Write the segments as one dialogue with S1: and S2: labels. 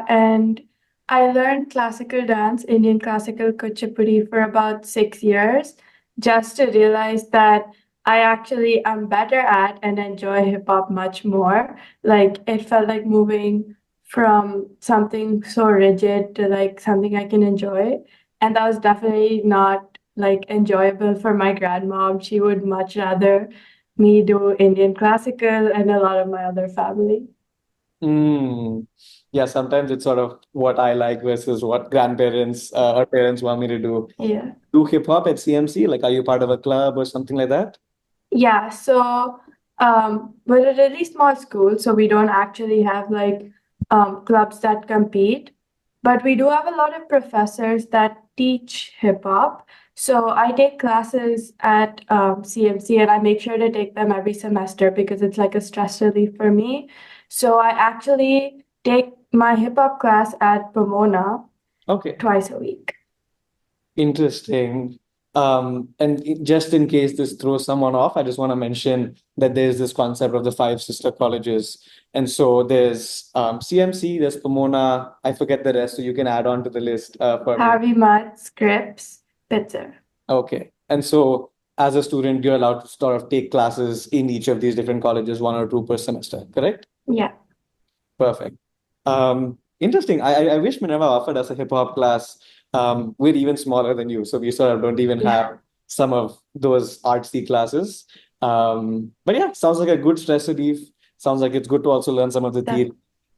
S1: and I learned classical dance, Indian classical Kuchipudi, for about 6 years, just to realize that I actually am better at and enjoy hip hop much more. Like it felt like moving from something so rigid to like something I can enjoy. And that was definitely not like enjoyable for my grandmom. She would much rather me do Indian classical and a lot of my other family.
S2: Mm. Yeah, sometimes it's sort of what I like versus what grandparents or parents want me to do.
S1: Yeah.
S2: Do hip hop at CMC? Like, are you part of a club or something like that?
S1: Yeah, so we're a really small school, so we don't actually have like clubs that compete, but we do have a lot of professors that teach hip hop. So I take classes at CMC and I make sure to take them every semester because it's like a stress relief for me. So I actually take my hip hop class at Pomona
S2: Okay.
S1: twice a week.
S2: Interesting. Just in case this throws someone off, I just want to mention that there's this concept of the five sister colleges. And so there's CMC, there's Pomona, I forget the rest, so you can add on to the list for me.
S1: Harvey Mudd, Scripps, Pitzer.
S2: Okay. And so as a student, you're allowed to sort of take classes in each of these different colleges, one or two per semester, correct?
S1: Yeah.
S2: Perfect. Interesting. I wish Minerva offered us a hip hop class. We're even smaller than you, so we sort of don't even
S1: Yeah.
S2: have some of those artsy classes. But yeah, sounds like a good stress relief. Sounds like it's good to also learn some of the
S1: That
S2: theory.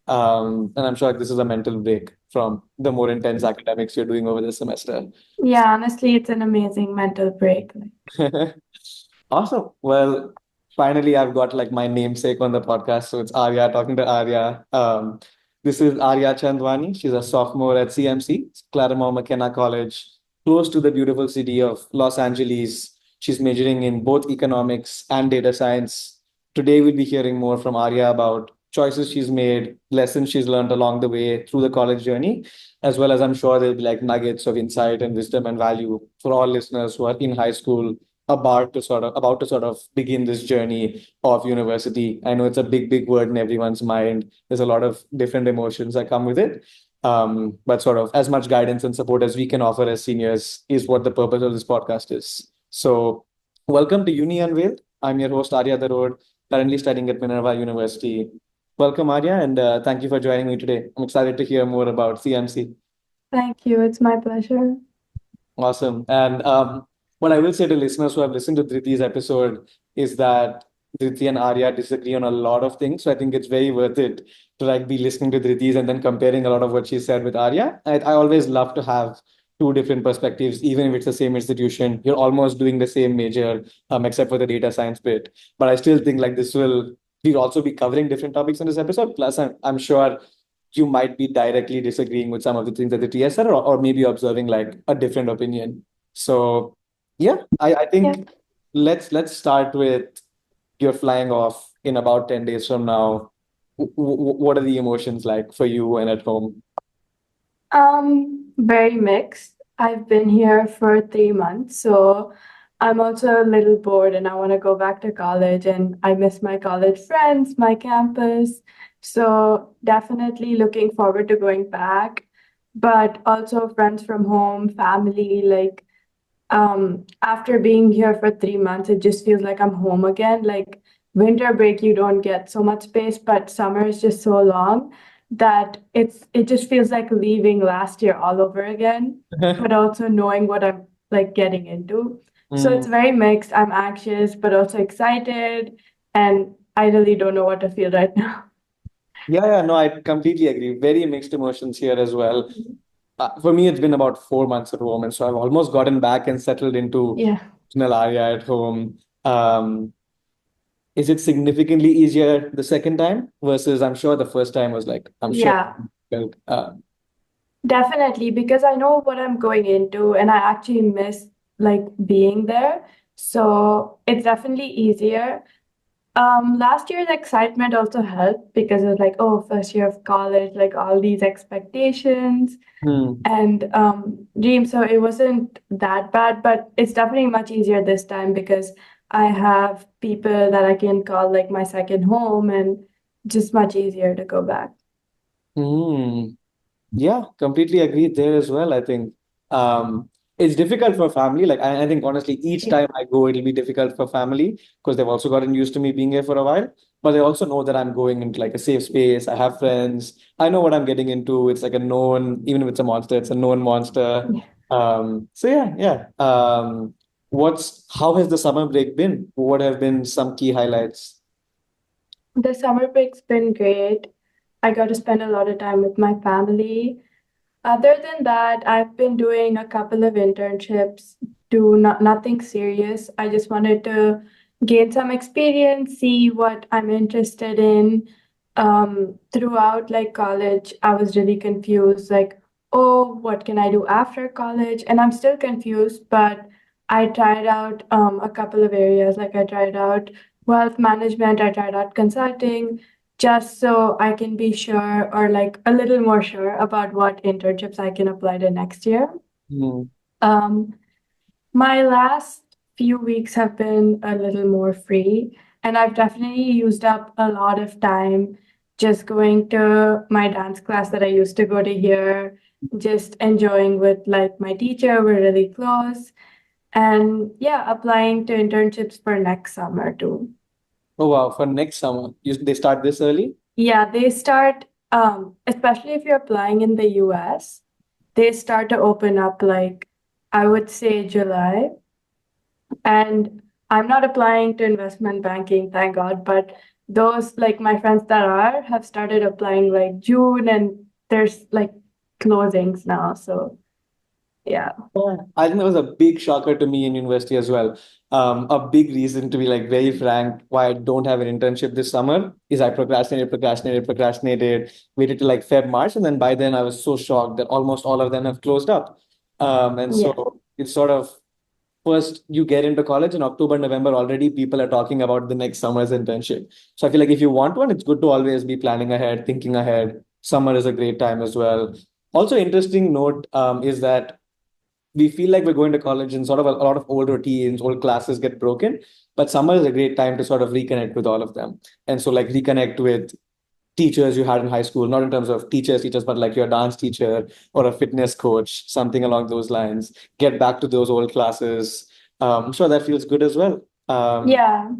S2: And I'm sure this is a mental break from the more intense academics you're doing over the semester.
S1: Yeah, honestly, it's an amazing mental break.
S2: Awesome. Well, finally, I've got like my namesake on the podcast. So it's Arya talking to Arya. This is Aaria Chandwani. She's a sophomore at CMC, Claremont Mckenna College, close to the beautiful city of Los Angeles. She's majoring in both economics and data science. Today, we'll be hearing more from Arya about choices she's made, lessons she's learned along the way through the college journey, as well as I'm sure there'll be like nuggets of insight and wisdom and value for all listeners who are in high school about to sort of begin this journey of university. I know it's a big word in everyone's mind. There's a lot of different emotions that come with it. But sort of as much guidance and support as we can offer as seniors is what the purpose of this podcast is. So welcome to Uni Unveiled. I'm your host, Arya the Road, currently studying at Minerva University. Welcome, Arya, and thank you for joining me today. I'm excited to hear more about CMC.
S1: Thank you. It's my pleasure.
S2: Awesome. And what I will say to listeners who have listened to Dhriti's episode is that Dhriti and Arya disagree on a lot of things. So I think it's very worth it to like be listening to Dhriti's and then comparing a lot of what she said with Arya. I always love to have two different perspectives, even if it's the same institution. You're almost doing the same major, except for the data science bit. But I still think like this will we'll also be covering different topics in this episode. Plus, I'm sure you might be directly disagreeing with some of the things that the TS said, or maybe observing like a different opinion. So yeah, I
S1: Yeah.
S2: think let's start with you're flying off in about 10 days from now. What are the emotions like for you and at home?
S1: Very mixed. I've been here for 3 months, so I'm also a little bored and I want to go back to college and I miss my college friends, my campus. So definitely looking forward to going back, but also friends from home, family, like after being here for 3 months, it just feels like I'm home again. Like winter break, you don't get so much space, but summer is just so long that it just feels like leaving last year all over again, but also knowing what I'm like getting into. So
S2: Mm.
S1: it's very mixed. I'm anxious, but also excited, and I really don't know what to feel right now.
S2: Yeah, no, I completely agree. Very mixed emotions here as well. For me, it's been about 4 months at home, and so I've almost gotten back and settled into
S1: Yeah.
S2: original area at home. Is it significantly easier the second time versus I'm sure the first time was like, I'm sure
S1: Yeah.
S2: felt
S1: Definitely, because I know what I'm going into and I actually miss like being there. So it's definitely easier. Last year's excitement also helped because it was like, oh, first year of college, like all these expectations
S2: hmm.
S1: and dreams. So it wasn't that bad, but it's definitely much easier this time because I have people that I can call like my second home and just much easier to go back.
S2: Hmm. Yeah, completely agree there as well. I think um, it's difficult for family. Like I think honestly, each
S1: Yeah.
S2: time I go, it'll be difficult for family because they've also gotten used to me being here for a while. But they also know that I'm going into like a safe space. I have friends. I know what I'm getting into. It's like a known, even if it's a monster, it's a known monster. So yeah. What's how has the summer break been? What have been some key highlights?
S1: The summer break's been great. I got to spend a lot of time with my family. Other than that, I've been doing a couple of internships, do nothing serious. I just wanted to gain some experience, see what I'm interested in. Throughout like college, I was really confused, like, oh, what can I do after college? And I'm still confused, but I tried out a couple of areas. Like I tried out wealth management, I tried out consulting, just so I can be sure or like a little more sure about what internships I can apply to next year.
S2: Hmm.
S1: Um, my last few weeks have been a little more free, and I've definitely used up a lot of time just going to my dance class that I used to go to here, just enjoying with like my teacher. We're really close. And yeah, applying to internships for next summer too.
S2: Oh wow, for next summer, they start this early?
S1: Yeah, they start, especially if you're applying in the US, they start to open up like I would say July. And I'm not applying to investment banking, thank God, but those like my friends that are have started applying like June and there's like closings now. So yeah.
S2: Yeah. I think that was a big shocker to me in university as well. A big reason to be like very frank why I don't have an internship this summer is I procrastinated, waited till like Feb, March, and then by then I was so shocked that almost all of them have closed up. And
S1: Yeah.
S2: so it's sort of first you get into college in October, November, already people are talking about the next summer's internship. So I feel like if you want one, it's good to always be planning ahead, thinking ahead. Summer is a great time as well. Also, interesting note is that we feel like we're going to college and sort of a lot of old routines, old classes get broken. But summer is a great time to sort of reconnect with all of them. And so, like, reconnect with teachers you had in high school, not in terms of teachers, but like your dance teacher or a fitness coach, something along those lines. Get back to those old classes. So that feels good as well.
S1: Yeah.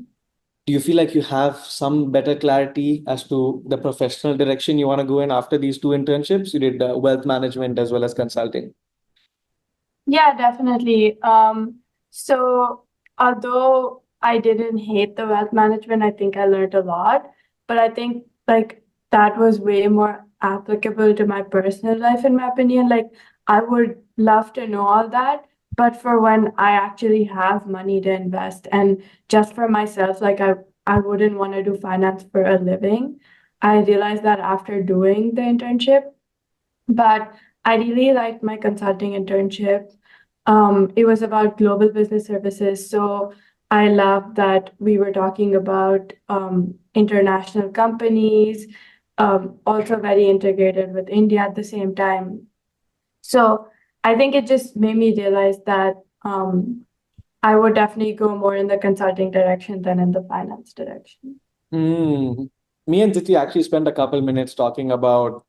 S2: Do you feel like you have some better clarity as to the professional direction you want to go in after these two internships? You did wealth management as well as consulting.
S1: Yeah, definitely. So although I didn't hate the wealth management, I think I learned a lot. But I think like that was way more applicable to my personal life, in my opinion. Like I would love to know all that, but for when I actually have money to invest and just for myself, like I wouldn't want to do finance for a living. I realized that after doing the internship. But I really liked my consulting internship. It was about global business services. So I love that we were talking about international companies, also very integrated with India at the same time. So I think it just made me realize that I would definitely go more in the consulting direction than in the finance direction.
S2: Hmm. Me and Titi actually spent a couple minutes talking about,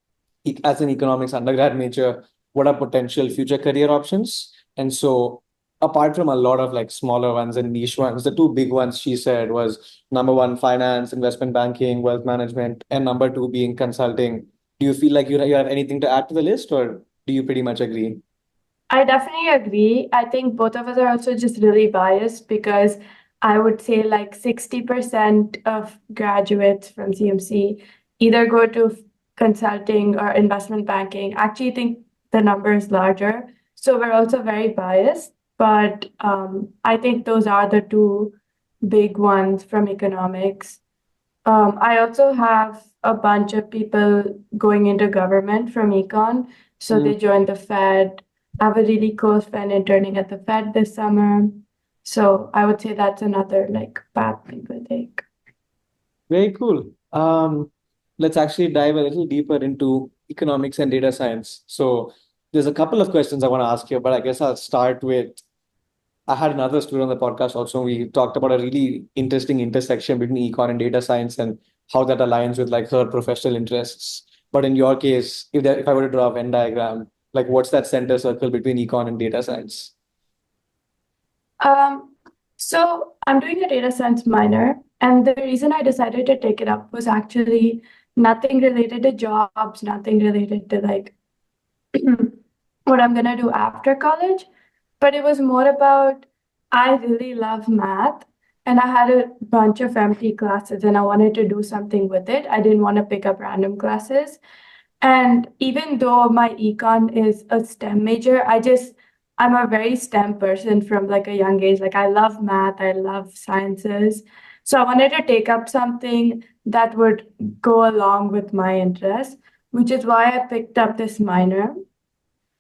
S2: as an economics undergrad major, what are potential future career options. And so, apart from a lot of like smaller ones and niche ones, the two big ones she said was number one, finance, investment banking, wealth management, and number two being consulting. Do you feel like you have anything to add to the list, or do you pretty much agree?
S1: I definitely agree. I think both of us are also just really biased because I would say like 60% of graduates from CMC either go to consulting or investment banking. Actually, I think the number is larger. So we're also very biased, but I think those are the two big ones from economics. I also have a bunch of people going into government from econ. So they joined the Fed. I have a really close friend interning at the Fed this summer. So I would say that's another like path people take.
S2: Very cool. Let's actually dive a little deeper into economics and data science. So there's a couple of questions I want to ask you, but I guess I'll start with I had another student on the podcast also. We talked about a really interesting intersection between econ and data science and how that aligns with like her professional interests. But in your case, if I were to draw a Venn diagram, like what's that center circle between econ and data science?
S1: Um, so I'm doing a data science minor, and the reason I decided to take it up was actually nothing related to jobs, nothing related to like what I'm gonna do after college, but it was more about I really love math and I had a bunch of empty classes and I wanted to do something with it. I didn't want to pick up random classes. And even though my econ is a STEM major, I'm a very STEM person from like a young age. Like I love math, I love sciences. So I wanted to take up something that would go along with my interests, which is why I picked up this minor.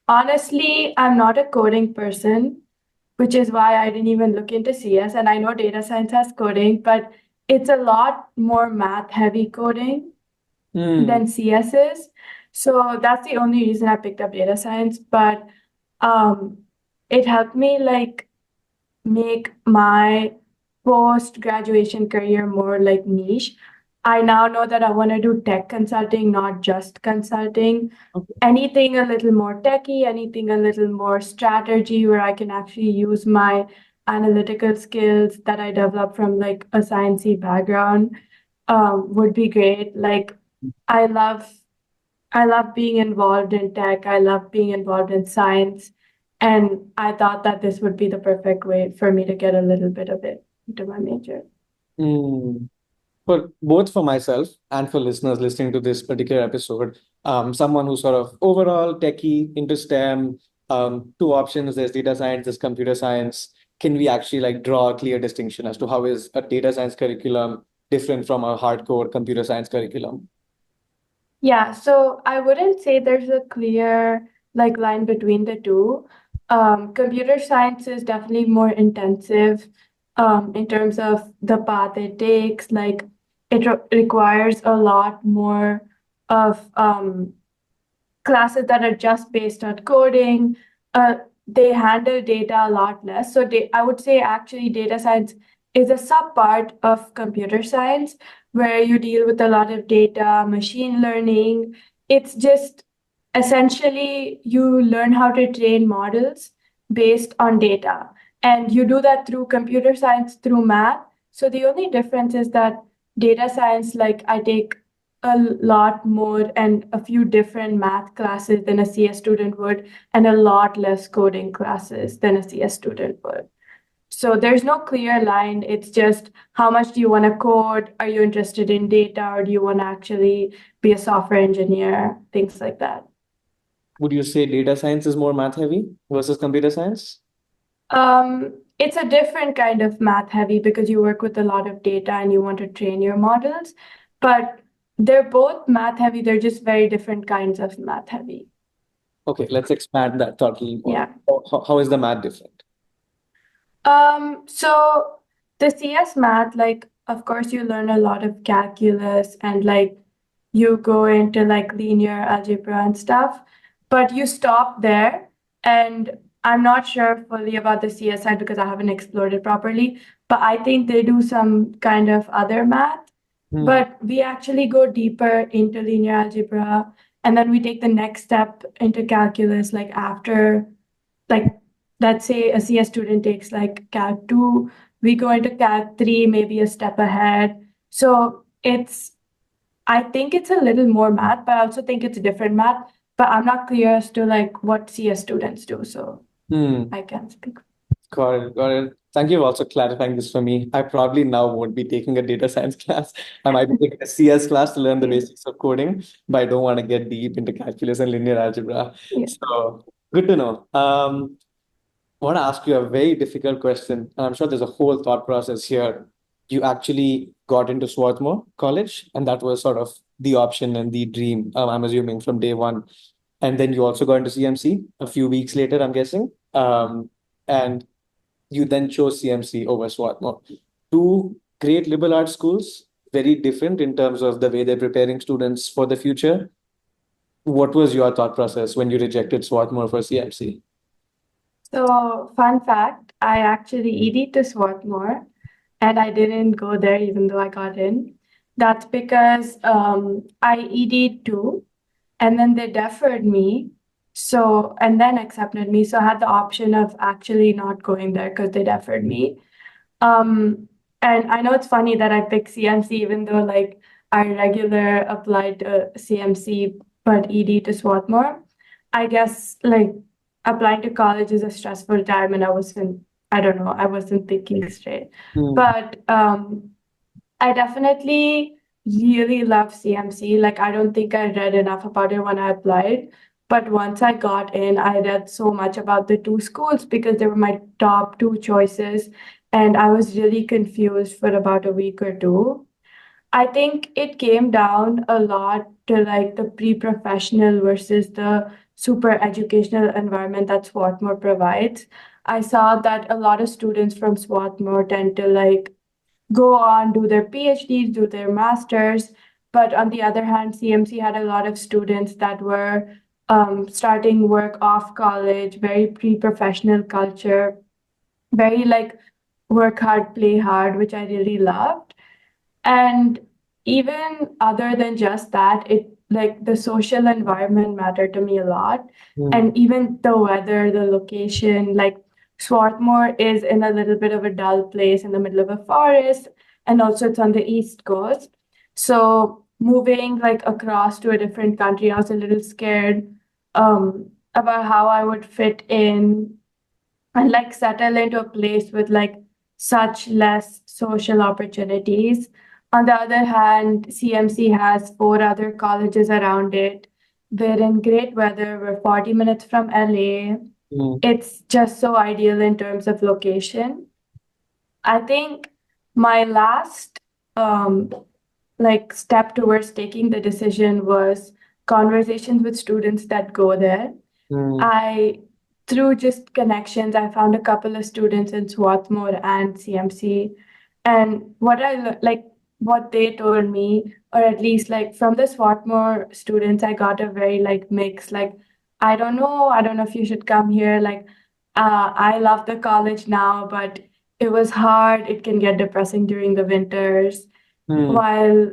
S1: Honestly, I'm not a coding person, which is why I didn't even look into CS. And I know data science has coding, but it's a lot more math heavy coding
S2: Hmm.
S1: than CS is. So that's the only reason I picked up data science. But um, it helped me like make my post graduation career more like niche. I now know that I want to do tech consulting, not just consulting. Anything a little more techy, anything a little more strategy where I can actually use my analytical skills that I developed from like a sciencey background would be great. Like I love I love being involved in tech. I love being involved in science. And I thought that this would be the perfect way for me to get a little bit of it into my major.
S2: Hmm. For both for myself and for listeners listening to this particular episode, someone who's sort of overall techie into STEM, two options, there's data science, there's computer science. Can we actually like draw a clear distinction as to how is a data science curriculum different from a hardcore computer science curriculum?
S1: Yeah, so I wouldn't say there's a clear like line between the two. Computer science is definitely more intensive in terms of the path it takes. Like requires a lot more of classes that are just based on coding. They handle data a lot less. So I would say actually data science is a subpart of computer science where you deal with a lot of data, machine learning. It's just essentially you learn how to train models based on data. And you do that through computer science, through math. So the only difference is that data science, like I take a lot more and a few different math classes than a CS student would, and a lot less coding classes than a CS student would. So there's no clear line. It's just how much do you want to code? Are you interested in data or do you want to actually be a software engineer? Things like that.
S2: Would you say data science is more math heavy versus computer science?
S1: It's a different kind of math heavy because you work with a lot of data and you want to train your models, but they're both math heavy. They're just very different kinds of math heavy.
S2: Okay, let's expand that thought a little more.
S1: Yeah.
S2: How is the math different?
S1: So the CS math, like, of course, you learn a lot of calculus and like you go into like linear algebra and stuff, but you stop there. And I'm not sure fully about the CS side because I haven't explored it properly, but I think they do some kind of other math.
S2: Hmm.
S1: But we actually go deeper into linear algebra, and then we take the next step into calculus, like after like let's say a CS student takes like Calc 2, we go into Calc 3, maybe a step ahead. So I think it's a little more math, but I also think it's different math. But I'm not clear as to like what CS students do, so
S2: Hmm.
S1: I can't speak.
S2: Got it. Got it. Thank you for also clarifying this for me. I probably now won't be taking a data science class. I might be taking a CS class to learn the
S1: Yeah.
S2: basics of coding, but I don't want to get deep into calculus and linear algebra.
S1: Yeah.
S2: So good to know. I want to ask you a very difficult question, and I'm sure there's a whole thought process here. You actually got into Swarthmore College, and that was sort of the option and the dream, I'm assuming, from day one. And then you also got into CMC a few weeks later, I'm guessing. And you then chose CMC over Swarthmore. Two great liberal arts schools, very different in terms of the way they're preparing students for the future. What was your thought process when you rejected Swarthmore for CMC?
S1: So fun fact, I actually ED to Swarthmore and I didn't go there even though I got in. That's because I ED too. and then they deferred me. So, and then accepted me. So I had the option of actually not going there because they deferred me. Um, and I know it's funny that I picked CMC, even though like I regular applied to CMC but ED to Swarthmore. I guess like applying to college is a stressful time, and I don't know, I wasn't thinking straight.
S2: Mm,
S1: But I definitely really love CMC. Like, I don't think I read enough about it when I applied. But once I got in, I read so much about the two schools because they were my top two choices. And I was really confused for about a week or two. I think it came down a lot to like the pre-professional versus the super educational environment that Swarthmore provides. I saw that a lot of students from Swarthmore tend to like go on, do their PhDs, do their masters. But on the other hand, CMC had a lot of students that were starting work off college, very pre-professional culture, very like work hard, play hard, which I really loved. And even other than just that, it like the social environment mattered to me a lot.
S2: mm,
S1: And even the weather, the location, like Swarthmore is in a little bit of a dull place in the middle of a forest, and also it's on the East Coast. So moving like across to a different country, I was a little scared about how I would fit in and like settle into a place with like such less social opportunities. On the other hand, CMC has four other colleges around it. They're in great weather. We're 40 minutes from LA.
S2: mm,
S1: It's just so ideal in terms of location. I think my last um, like step towards taking the decision was conversations with students that go there.
S2: mm,
S1: I, through just connections, I found a couple of students in Swarthmore and CMC. And like, what they told me, or at least like from the Swarthmore students, I got a very like mix. Like, I don't know if you should come here. Like, I love the college now, but it was hard. It can get depressing during the winters.
S2: mm,
S1: While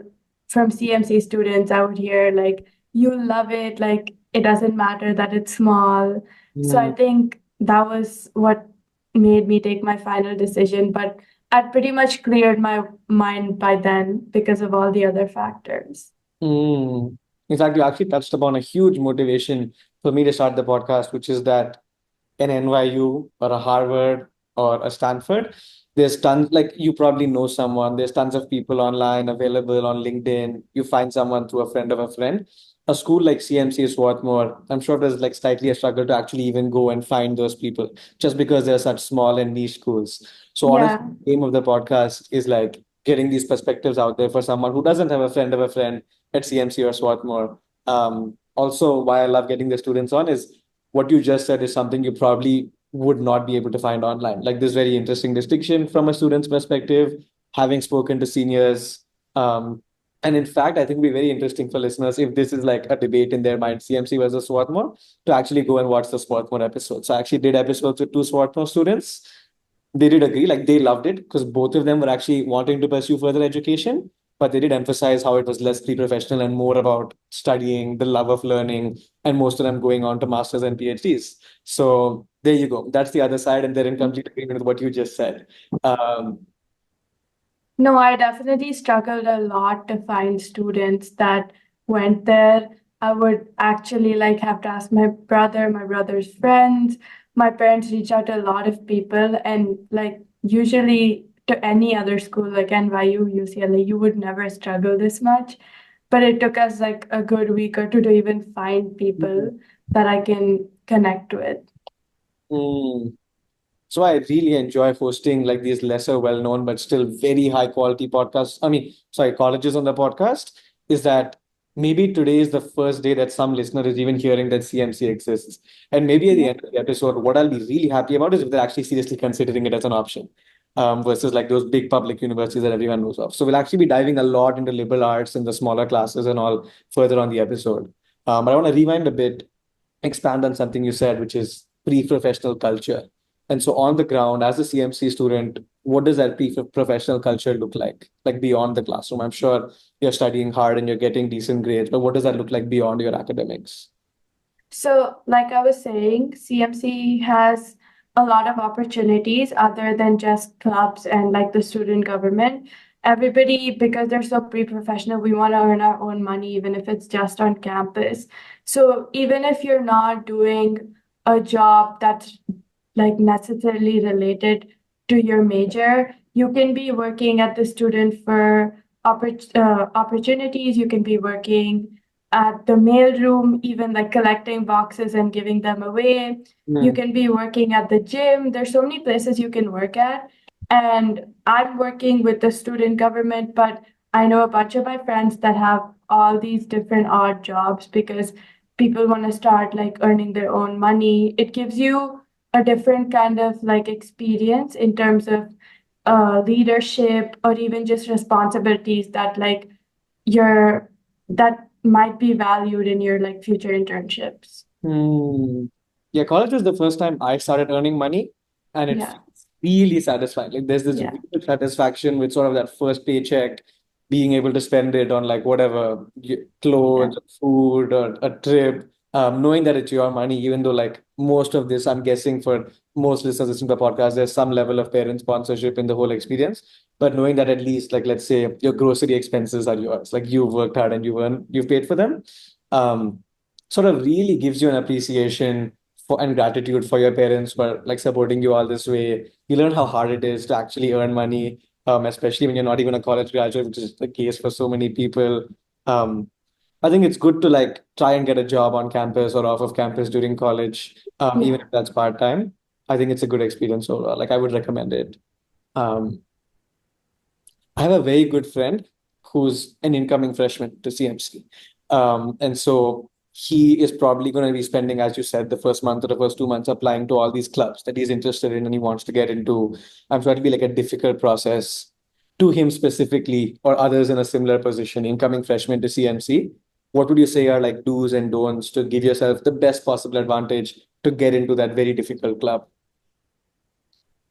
S1: from CMC students, I would hear like, you love it, like it doesn't matter that it's small. So I
S2: mm.
S1: think that was what made me take my final decision. But I'd pretty much cleared my mind by then because of all the other factors.
S2: Mm. In fact, you actually touched upon a huge motivation for me to start the podcast, which is that an NYU or a Harvard or a Stanford, there's tons, like you probably know someone, there's tons of people online available on LinkedIn. You find someone through a friend of a friend. A school like CMC is what more. I'm sure there's like slightly a struggle to actually even go and find those people just because they're such small and niche schools. So honestly,
S1: Yeah.
S2: the aim of the podcast is like getting these perspectives out there for someone who doesn't have a friend of a friend at CMC or Swarthmore. Also, why I love getting the students on is what you just said is something you probably would not be able to find online. Like this very interesting distinction from a student's perspective, having spoken to seniors. And in fact, I think it'd be very interesting for listeners if this is like a debate in their mind, CMC versus Swarthmore, to actually go and watch the Swarthmore episode. So I actually did episodes with two Swarthmore students. They did agree, like they loved it because both of them were actually wanting to pursue further education, but they did emphasize how it was less pre-professional and more about studying, the love of learning, and most of them going on to masters and PhDs. So there you go. That's the other side, and they're in complete agreement with what you just said. Um,
S1: No, I definitely struggled a lot to find students that went there. I would actually like have to ask my brother, my brother's friends. My parents reach out to a lot of people, and like usually to any other school like NYU, UCLA, you would never struggle this much. But it took us like a good week or two to even find people that I can connect with.
S2: mm, So I really enjoy hosting like these lesser well-known but still very high quality podcasts. I mean, sorry, colleges on the podcast. Is that maybe today is the first day that some listener is even hearing that CMC exists. And maybe at the
S1: Yeah.
S2: end of the episode, what I'll be really happy about is if they're actually seriously considering it as an option. Versus like those big public universities that everyone knows of. So we'll actually be diving a lot into liberal arts and the smaller classes and all further on the episode. But I want to rewind a bit, expand on something you said, which is pre-professional culture. And so on the ground, as a CMC student, what does that professional culture look like beyond the classroom? I'm sure you're studying hard and you're getting decent grades, but what does that look like beyond your academics?
S1: So, like I was saying, CMC has a lot of opportunities other than just clubs and like the student government. Everybody, because they're so pre-professional, we want to earn our own money, even if it's just on campus. So, even if you're not doing a job that's like necessarily related to your major, you can be working at the student for opportunities. You can be working at the mailroom, even like collecting boxes and giving them away. You
S2: Mm.
S1: can be working at the gym. There's so many places you can work at. And I'm working with the student government, but I know a bunch of my friends that have all these different odd jobs because people want to start like earning their own money. It gives you a different kind of like experience in terms of leadership or even just responsibilities that like your that might be valued in your like future internships.
S2: Hmm. Yeah, college was the first time I started earning money, and it
S1: Yeah,
S2: feels really satisfying. Like there's this
S1: yeah,
S2: weird satisfaction with sort of that first paycheck, being able to spend it on like whatever
S1: yeah,
S2: clothes, food, or a trip, knowing that it's your money, even though like most of this, I'm guessing for most listeners listening to the podcast, there's some level of parent sponsorship in the whole experience. But knowing that at least like let's say your grocery expenses are yours, like you've worked hard and you've paid for them. Um, Sort of really gives you an appreciation for and gratitude for your parents for like supporting you all this way. You learn how hard it is to actually earn money, especially when you're not even a college graduate, which is the case for so many people. Um, I think it's good to like try and get a job on campus or off of campus during college, even
S1: yeah.
S2: if that's part time. I think it's a good experience overall. Like I would recommend it. Um, I have a very good friend who's an incoming freshman to CMC. And so he is probably going to be spending, as you said, the first month or the first 2 months applying to all these clubs that he's interested in and he wants to get into. I'm sure it'll be like a difficult process to him specifically or others in a similar position, incoming freshmen to CMC. What would you say are like do's and don'ts to give yourself the best possible advantage to get into that very difficult club?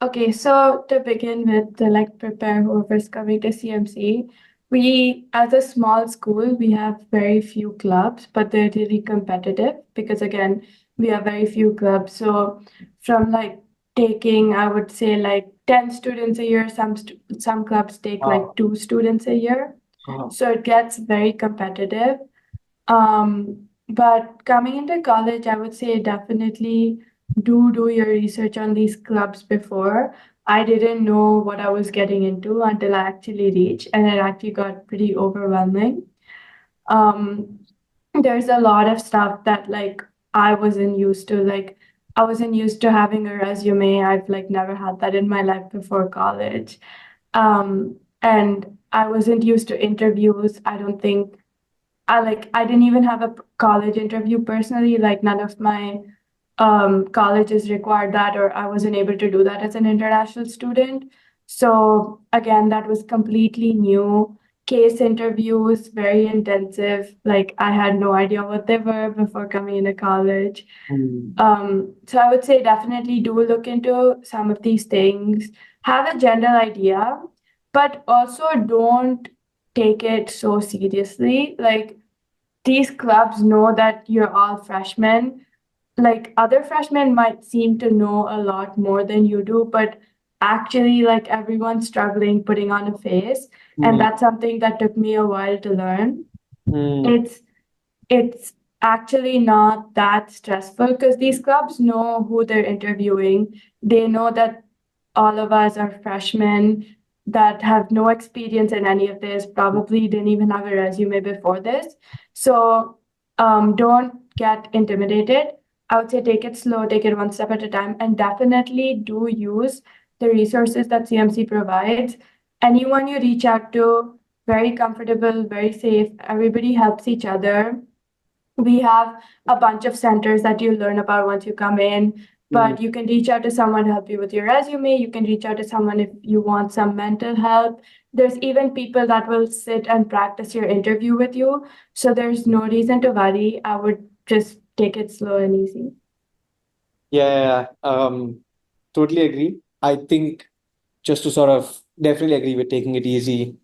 S1: Okay, so to begin with, to like prepare whoever's coming to CMC, we, as a small school, we have very few clubs, but they're really competitive because again, we have very few clubs. So from like taking, I would say like 10 students a year, some clubs take like
S2: Wow.
S1: 2 students a year.
S2: Wow.
S1: So it gets very competitive. But coming into college, I would say definitely do your research on these clubs before. I didn't know what I was getting into until I actually reached, and it actually got pretty overwhelming. Um, there's a lot of stuff that like I wasn't used to. Like I wasn't used to having a resume. I've like never had that in my life before college. And I wasn't used to interviews. I don't think I didn't even have a college interview personally. Like none of my colleges required that, or I wasn't able to do that as an international student. So again, that was completely new. Case interviews, very intensive. Like I had no idea what they were before coming into college.
S2: Hmm.
S1: So I would say definitely do look into some of these things. Have a general idea, but also don't take it so seriously. Like these clubs know that you're all freshmen. Like other freshmen might seem to know a lot more than you do, but actually, like everyone's struggling putting on a face. And
S2: Hmm.
S1: that's something that took me a while to learn.
S2: Hmm.
S1: It's it's actually not that stressful because these clubs know who they're interviewing. They know that all of us are freshmen that have no experience in any of this, probably didn't even have a resume before this. So don't get intimidated. I would say take it slow, take it one step at a time, and definitely do use the resources that CMC provides. Anyone you reach out to, very comfortable, very safe. Everybody helps each other. We have a bunch of centers that you learn about once you come in,
S2: Hmm.
S1: but you can reach out to someone to help you with your resume. You can reach out to someone if you want some mental help. There's even people that will sit and practice your interview with you. So there's no reason to worry. I would just take it slow and easy.
S2: Yeah. totally agree. I think just to sort of definitely agree with taking it easy.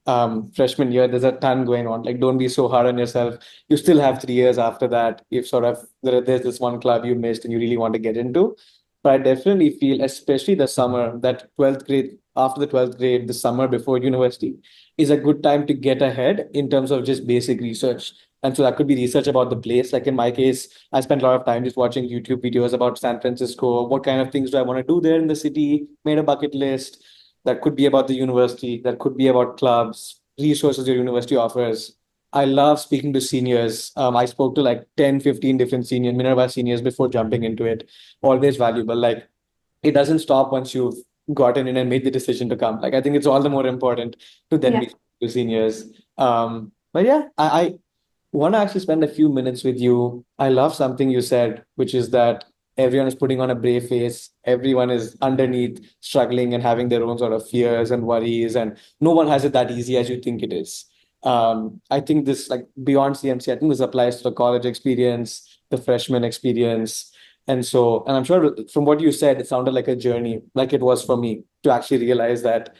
S2: Freshman year, there's a ton going on. Like, don't be so hard on yourself. You still have 3 years after that. If sort of there's this one club you missed and you really want to get into. But I definitely feel, especially the summer, that 12th grade, after the 12th grade, the summer before university is a good time to get ahead in terms of just basic research. And so that could be research about the place. Like in my case, I spent a lot of time just watching YouTube videos about San Francisco. What kind of things do I want to do there in the city? Made a bucket list. That could be about the university, that could be about clubs, resources your university offers. I love speaking to seniors. I spoke to like 10, 15 different seniors, Minerva seniors before jumping into it. Always valuable. Like it doesn't stop once you've gotten in and made the decision to come. Like I think it's all the more important to then
S1: Yeah.
S2: be to seniors. But yeah, I want to actually spend a few minutes with you. I love something you said, which is that everyone is putting on a brave face. Everyone is underneath struggling and having their own sort of fears and worries, and no one has it that easy as you think it is. I think this, like beyond CMC, I think this applies to the college experience, the freshman experience. And I'm sure from what you said, it sounded like a journey, like it was for me to actually realize that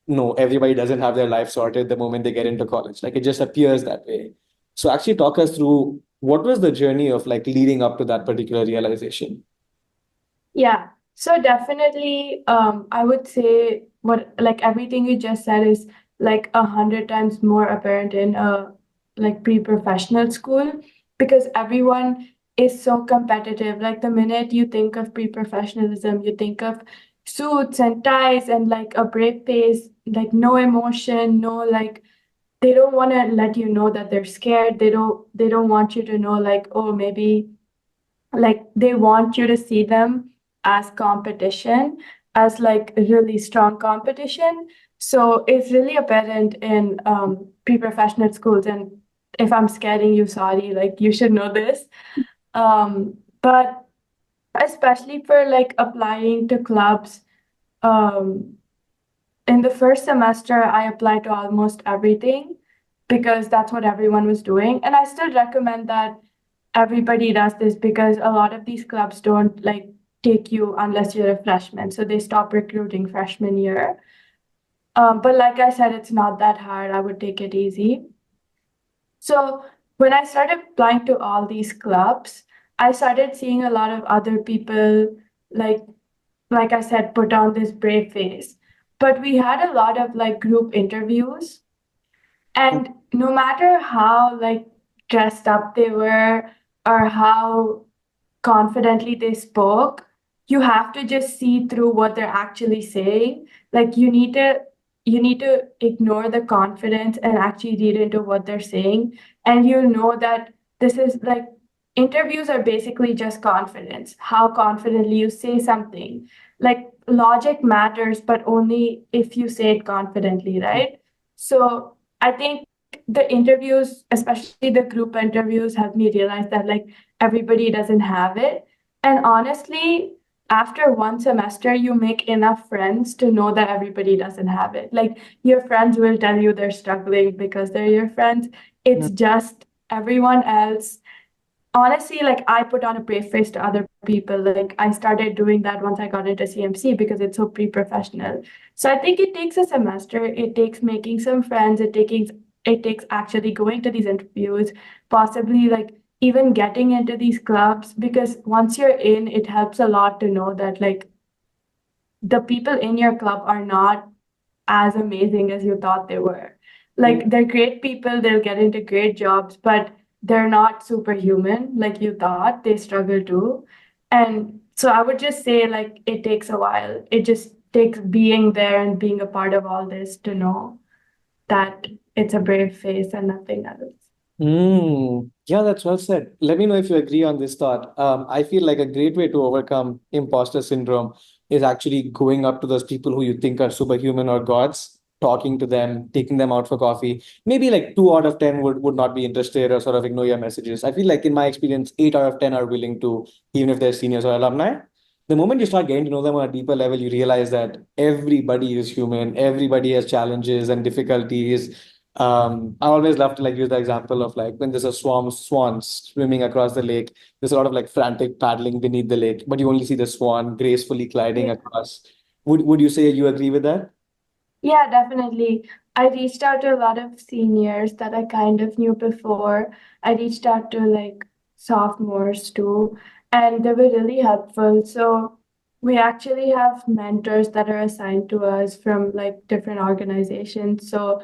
S2: no, everybody doesn't have their life sorted the moment they get into college. Like it just appears that way. So actually talk us through what was the journey of like leading up to that particular realization.
S1: Yeah, so definitely, I would say what like everything you just said is like 100 times more apparent in like pre-professional school because everyone is so competitive. Like the minute you think of pre-professionalism, you think of suits and ties and like a brave face, like no emotion, no like they don't want to let you know that they're scared. They don't want you to know like, oh, maybe like they want you to see them as competition, as like really strong competition. So it's really apparent in pre-professional schools. And if I'm scaring you, sorry, like you should know this. But especially for like applying to clubs, um, in the first semester, I applied to almost everything because that's what everyone was doing. And I still recommend that everybody does this because a lot of these clubs don't like take you unless you're a freshman. So they stop recruiting freshman year. But like I said, it's not that hard. I would take it easy. So when I started applying to all these clubs, I started seeing a lot of other people like like I said, put on this brave face. But we had a lot of like group interviews, and no matter how like dressed up they were or how confidently they spoke, you have to just see through what they're actually saying. Like you need to ignore the confidence and actually read into what they're saying. And you'll know that this is like interviews are basically just confidence, how confidently you say something. Like logic matters, but only if you say it confidently, right? So I think the interviews, especially the group interviews, helped me realize that like everybody doesn't have it. And honestly, after one semester, you make enough friends to know that everybody doesn't have it. Like your friends will tell you they're struggling because they're your friends. It's just everyone else. Honestly, like I put on a brave face to other people. Like I started doing that once I got into CMC because it's so pre-professional. So I think it takes a semester. It takes making some friends. It takes actually going to these interviews, possibly like even getting into these clubs because once you're in, it helps a lot to know that like the people in your club are not as amazing as you thought they were. Like they're great people, they'll get into great jobs, but they're not superhuman like you thought. They struggle too. And so I would just say like it takes a while. It just takes being there and being a part of all this to know that it's a brave face and nothing else.
S2: Yeah, that's well said. Let me know if you agree on this thought. I feel like a great way to overcome imposter syndrome is actually going up to those people who you think are superhuman or gods, talking to them, taking them out for coffee. Maybe like 2 out of 10 would not be interested or sort of ignore your messages. I feel like in my experience, 8 out of 10 are willing to, even if they're seniors or alumni. The moment you start getting to know them on a deeper level, you realize that everybody is human, everybody has challenges and difficulties. I always love to like use the example of like when there's a swarm of swans swimming across the lake. There's a lot of like frantic paddling beneath the lake, but you only see the swan gracefully gliding
S1: Yeah.
S2: across. Would you say you agree with that?
S1: Yeah, definitely. I reached out to a lot of seniors that I kind of knew before. I reached out to like sophomores too, and they were really helpful. So we actually have mentors that are assigned to us from like different organizations. So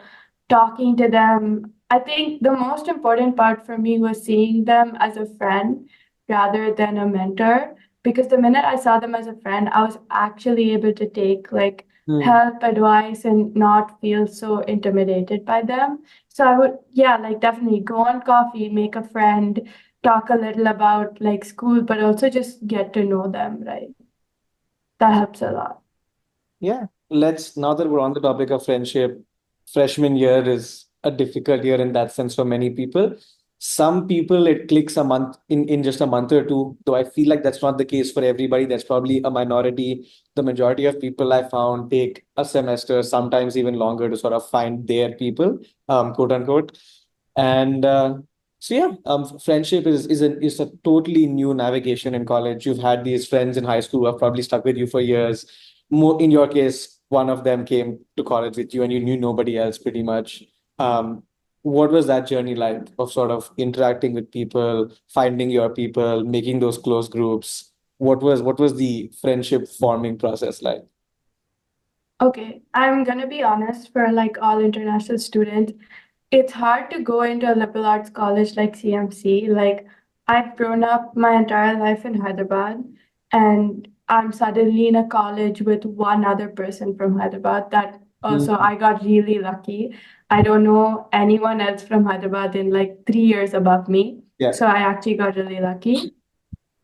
S1: talking to them, I think the most important part for me was seeing them as a friend rather than a mentor. Because the minute I saw them as a friend, I was actually able to take like
S2: Hmm.
S1: help, advice, and not feel so intimidated by them. So I would, yeah, like definitely go on coffee, make a friend, talk a little about like school, but also just get to know them, right? That helps a lot.
S2: Yeah, let's now that we're on the topic of friendship, freshman year is a difficult year in that sense for many people. Some people it clicks a month in just a month or two, though I feel like that's not the case for everybody. That's probably a minority. The majority of people I found take a semester, sometimes even longer to sort of find their people, quote unquote. And so yeah, friendship is a totally new navigation in college. You've had these friends in high school who have probably stuck with you for years. More in your case, one of them came to college with you and you knew nobody else pretty much. Um, what was that journey like of sort of interacting with people, finding your people, making those close groups? What was the friendship forming process like?
S1: Okay, I'm gonna be honest, for like all international students, it's hard to go into a liberal arts college like CMC. Like, I've grown up my entire life in Hyderabad, and I'm suddenly in a college with one other person from Hyderabad. That also,
S2: Mm,
S1: I got really lucky. I don't know anyone else from Hyderabad in like 3 years above me.
S2: yeah.
S1: So I actually got really lucky.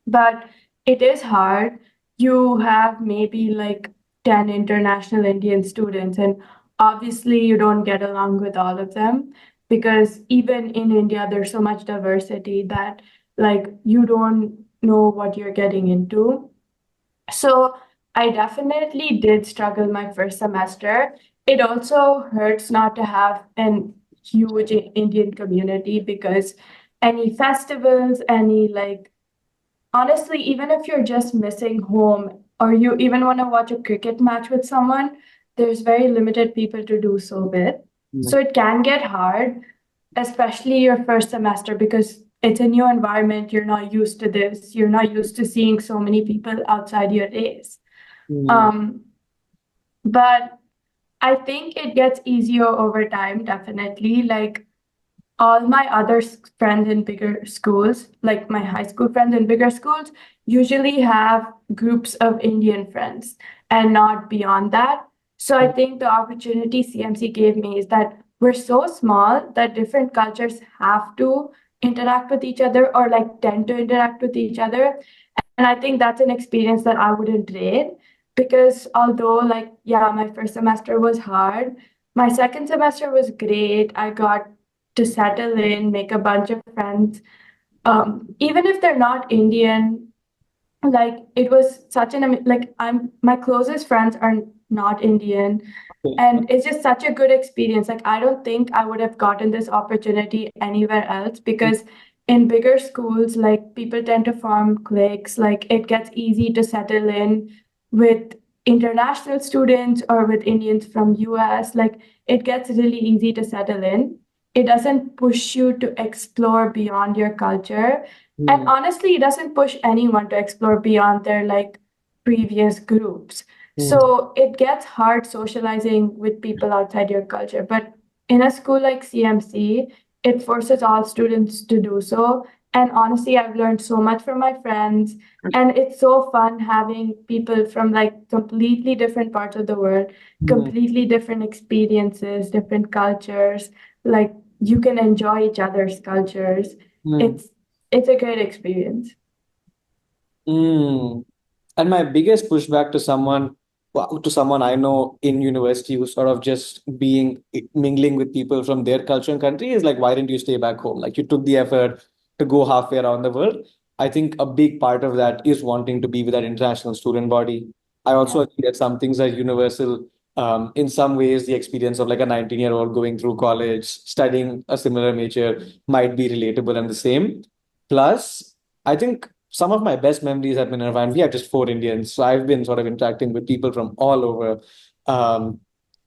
S1: But it is hard. You have maybe like 10 international Indian students, and obviously you don't get along with all of them because even in India, there's so much diversity that like you don't know what you're getting into. So I definitely did struggle my first semester. It also hurts not to have an huge Indian community because any festivals, any like honestly, even if you're just missing home or you even want to watch a cricket match with someone, there's very limited people to do so with.
S2: Mm,
S1: So it can get hard, especially your first semester, because it's a new environment. You're not used to this. You're not used to seeing so many people outside your days.
S2: mm,
S1: Um, but I think it gets easier over time, definitely. Like all my other friends in bigger schools, like my high school friends in bigger schools, usually have groups of Indian friends and not beyond that. So I think the opportunity CMC gave me is that we're so small that different cultures have to interact with each other or like tend to interact with each other. And I think that's an experience that I wouldn't trade because although like yeah, my first semester was hard, my second semester was great. I got to settle in, make a bunch of friends. Even if they're not Indian, like it was such like I'm my closest friends are not Indian,
S2: okay.
S1: and it's just such a good experience. Like I don't think I would have gotten this opportunity anywhere else because in bigger schools, like people tend to form cliques. Like it gets easy to settle in with international students or with Indians from US. Like it gets really easy to settle in. It doesn't push you to explore beyond your culture. And
S2: Mm,
S1: honestly, it doesn't push anyone to explore beyond their like previous groups.
S2: mm,
S1: So it gets hard socializing with people outside your culture. But in a school like CMC, it forces all students to do so. And honestly, I've learned so much from my friends. And it's so fun having people from like completely different parts of the world,
S2: mm,
S1: completely different experiences, different cultures. Like you can enjoy each other's cultures.
S2: mm,
S1: It's it's a great experience.
S2: mm. And my biggest pushback to someone, well, to someone I know in university who's sort of just being mingling with people from their culture and country is like, why didn't you stay back home? Like you took the effort to go halfway around the world. I think a big part of that is wanting to be with that international student body. I also
S1: Yeah.
S2: agree that some things are universal. In some ways, the experience of like a 19-year-old going through college, studying a similar major might be relatable and the same. Plus, I think some of my best memories at Minerva, and we are just four Indians, so I've been sort of interacting with people from all over. Um,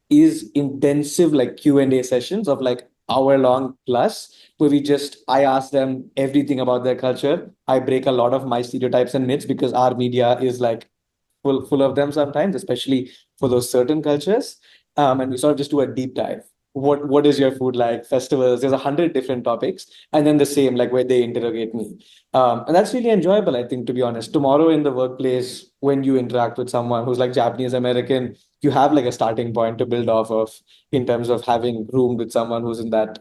S2: is intensive like Q&A sessions of like hour long plus where I ask them everything about their culture. I break a lot of my stereotypes and myths because our media is like full of them sometimes, especially for those certain cultures. And we sort of just do a deep dive. What is your food like? Festivals. There's 100 different topics, and then the same like where they interrogate me, and that's really enjoyable. I think, to be honest, tomorrow in the workplace, when you interact with someone who's like Japanese American, you have like a starting point to build off of in terms of having room with someone who's in that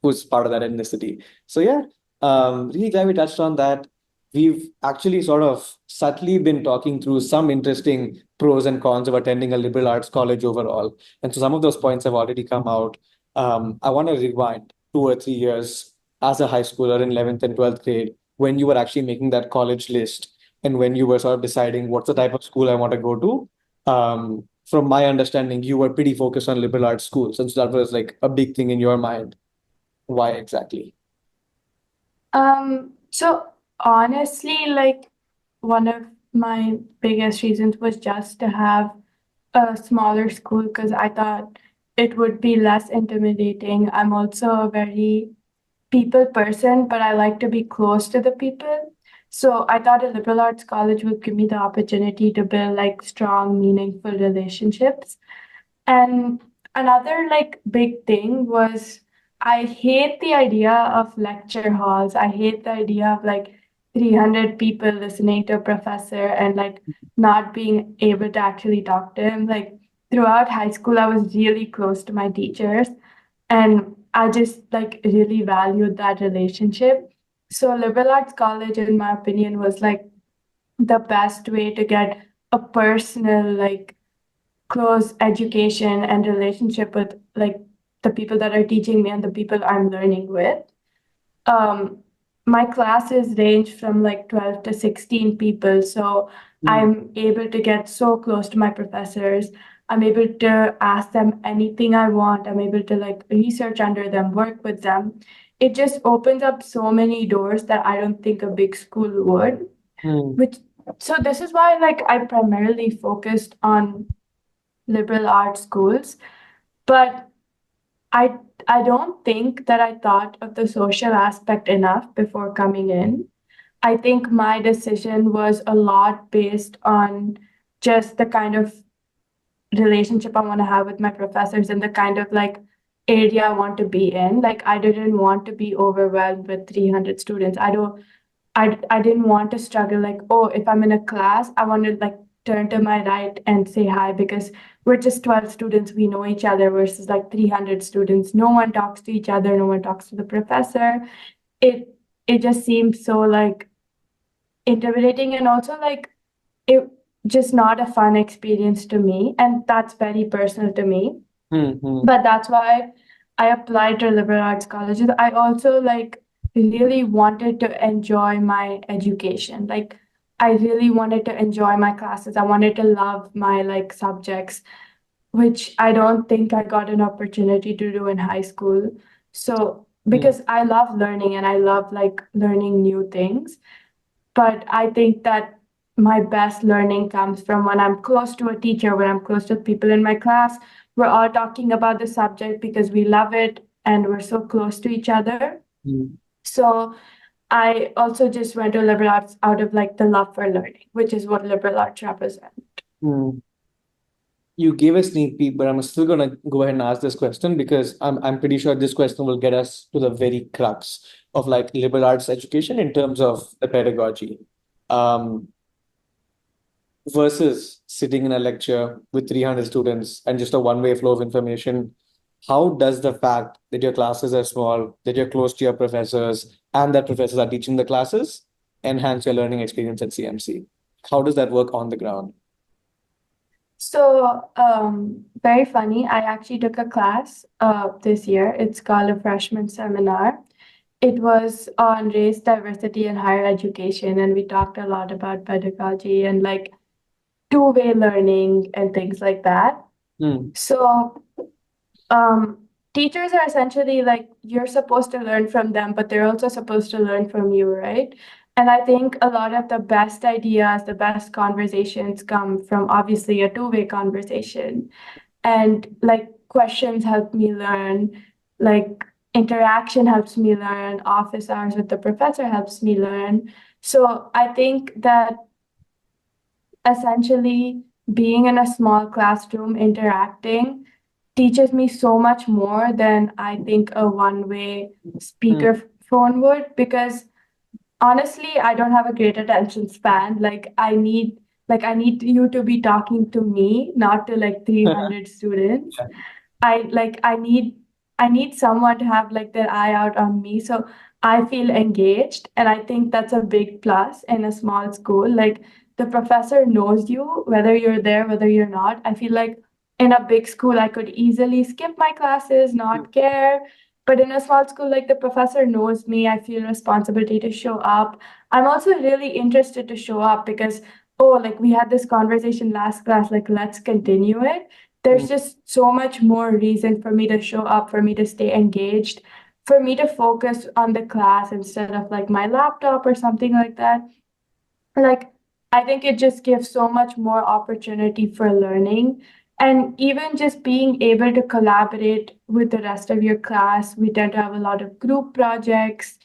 S2: who's part of that ethnicity. So yeah, really glad we touched on that. We've actually sort of subtly been talking through some interesting pros and cons of attending a liberal arts college overall. And so some of those points have already come out. I want to rewind 2 or 3 years as a high schooler in 11th and 12th grade when you were actually making that college list and when you were sort of deciding what's the type of school I want to go to. From my understanding, you were pretty focused on liberal arts schools. And so that was like a big thing in your mind. Why exactly?
S1: So honestly, like one of my biggest reasons was just to have a smaller school because I thought it would be less intimidating. I'm also a very people person, but I like to be close to the people. So I thought a liberal arts college would give me the opportunity to build like strong, meaningful relationships. And another like big thing was I hate the idea of lecture halls. I hate the idea of like 300 people listening to a professor and like not being able to actually talk to him. Like throughout high school, I was really close to my teachers and I just like really valued that relationship. So liberal arts college, in my opinion, was like the best way to get a personal like close education and relationship with like the people that are teaching me and the people I'm learning with. Um, my classes range from like 12 to 16 people, so
S2: Mm,
S1: I'm able to get so close to my professors. I'm able to ask them anything I want. I'm able to like research under them, work with them. It just opens up so many doors that I don't think a big school would.
S2: mm,
S1: Which so this is why like I primarily focused on liberal arts schools, but I I don't think that I thought of the social aspect enough before coming in. I think my decision was a lot based on just the kind of relationship I want to have with my professors and the kind of like area I want to be in. Like I didn't want to be overwhelmed with 300 students. I didn't want to struggle like, oh, if I'm in a class, I want to like turn to my right and say hi because we're just 12 students, we know each other versus like 300 students. No one talks to each other, no one talks to the professor. It it just seems so like intimidating and also like it just not a fun experience to me and that's very personal to me.
S2: mm, mm,
S1: But that's why I applied to liberal arts colleges. I also like really wanted to enjoy my education. Like I really wanted to enjoy my classes. I wanted to love my like subjects, which I don't think I got an opportunity to do in high school. So
S2: mm,
S1: because I love learning and I love like learning new things, but I think that my best learning comes from when I'm close to a teacher, when I'm close to people in my class. We're all talking about the subject because we love it and we're so close to each other.
S2: mm,
S1: So I also just went to liberal arts out of like the love for learning, which is what liberal arts represent.
S2: mm. You gave a sneak peek, but I'm still gonna go ahead and ask this question because I'm pretty sure this question will get us to the very crux of like liberal arts education in terms of the pedagogy. Um, versus sitting in a lecture with 300 students and just a one-way flow of information. How does the fact that your classes are small, that you're close to your professors, and that professors are teaching the classes enhance your learning experience at CMC? How does that work on the ground?
S1: So, very funny. I actually took a class this year. It's called a freshman seminar. It was on race, diversity, and higher education, and we talked a lot about pedagogy and like two-way learning and things like that.
S2: Mm.
S1: So um, teachers are essentially like you're supposed to learn from them, but they're also supposed to learn from you, right? And I think a lot of the best ideas, the best conversations come from obviously a two-way conversation. And like questions help me learn, like interaction helps me learn, office hours with the professor helps me learn. So I think that essentially being in a small classroom interacting teaches me so much more than I think a one-way
S2: Mm.
S1: speakerphone would, because honestly, I don't have a great attention span. Like I need you to be talking to me, not to like 300 students.
S2: Yeah.
S1: I need someone to have like their eye out on me. So I feel engaged, and I think that's a big plus in a small school. Like the professor knows you, whether you're there, whether you're not. I feel like in a big school, I could easily skip my classes,
S2: Mm.
S1: not care. But in a small school, like the professor knows me, I feel responsibility to show up. I'm also really interested to show up because, oh, like we had this conversation last class, like let's continue it. There's
S2: Mm.
S1: just so much more reason for me to show up, for me to stay engaged, for me to focus on the class instead of like my laptop or something like that. Like, I think it just gives so much more opportunity for learning. And even just being able to collaborate with the rest of your class, we tend to have a lot of group projects.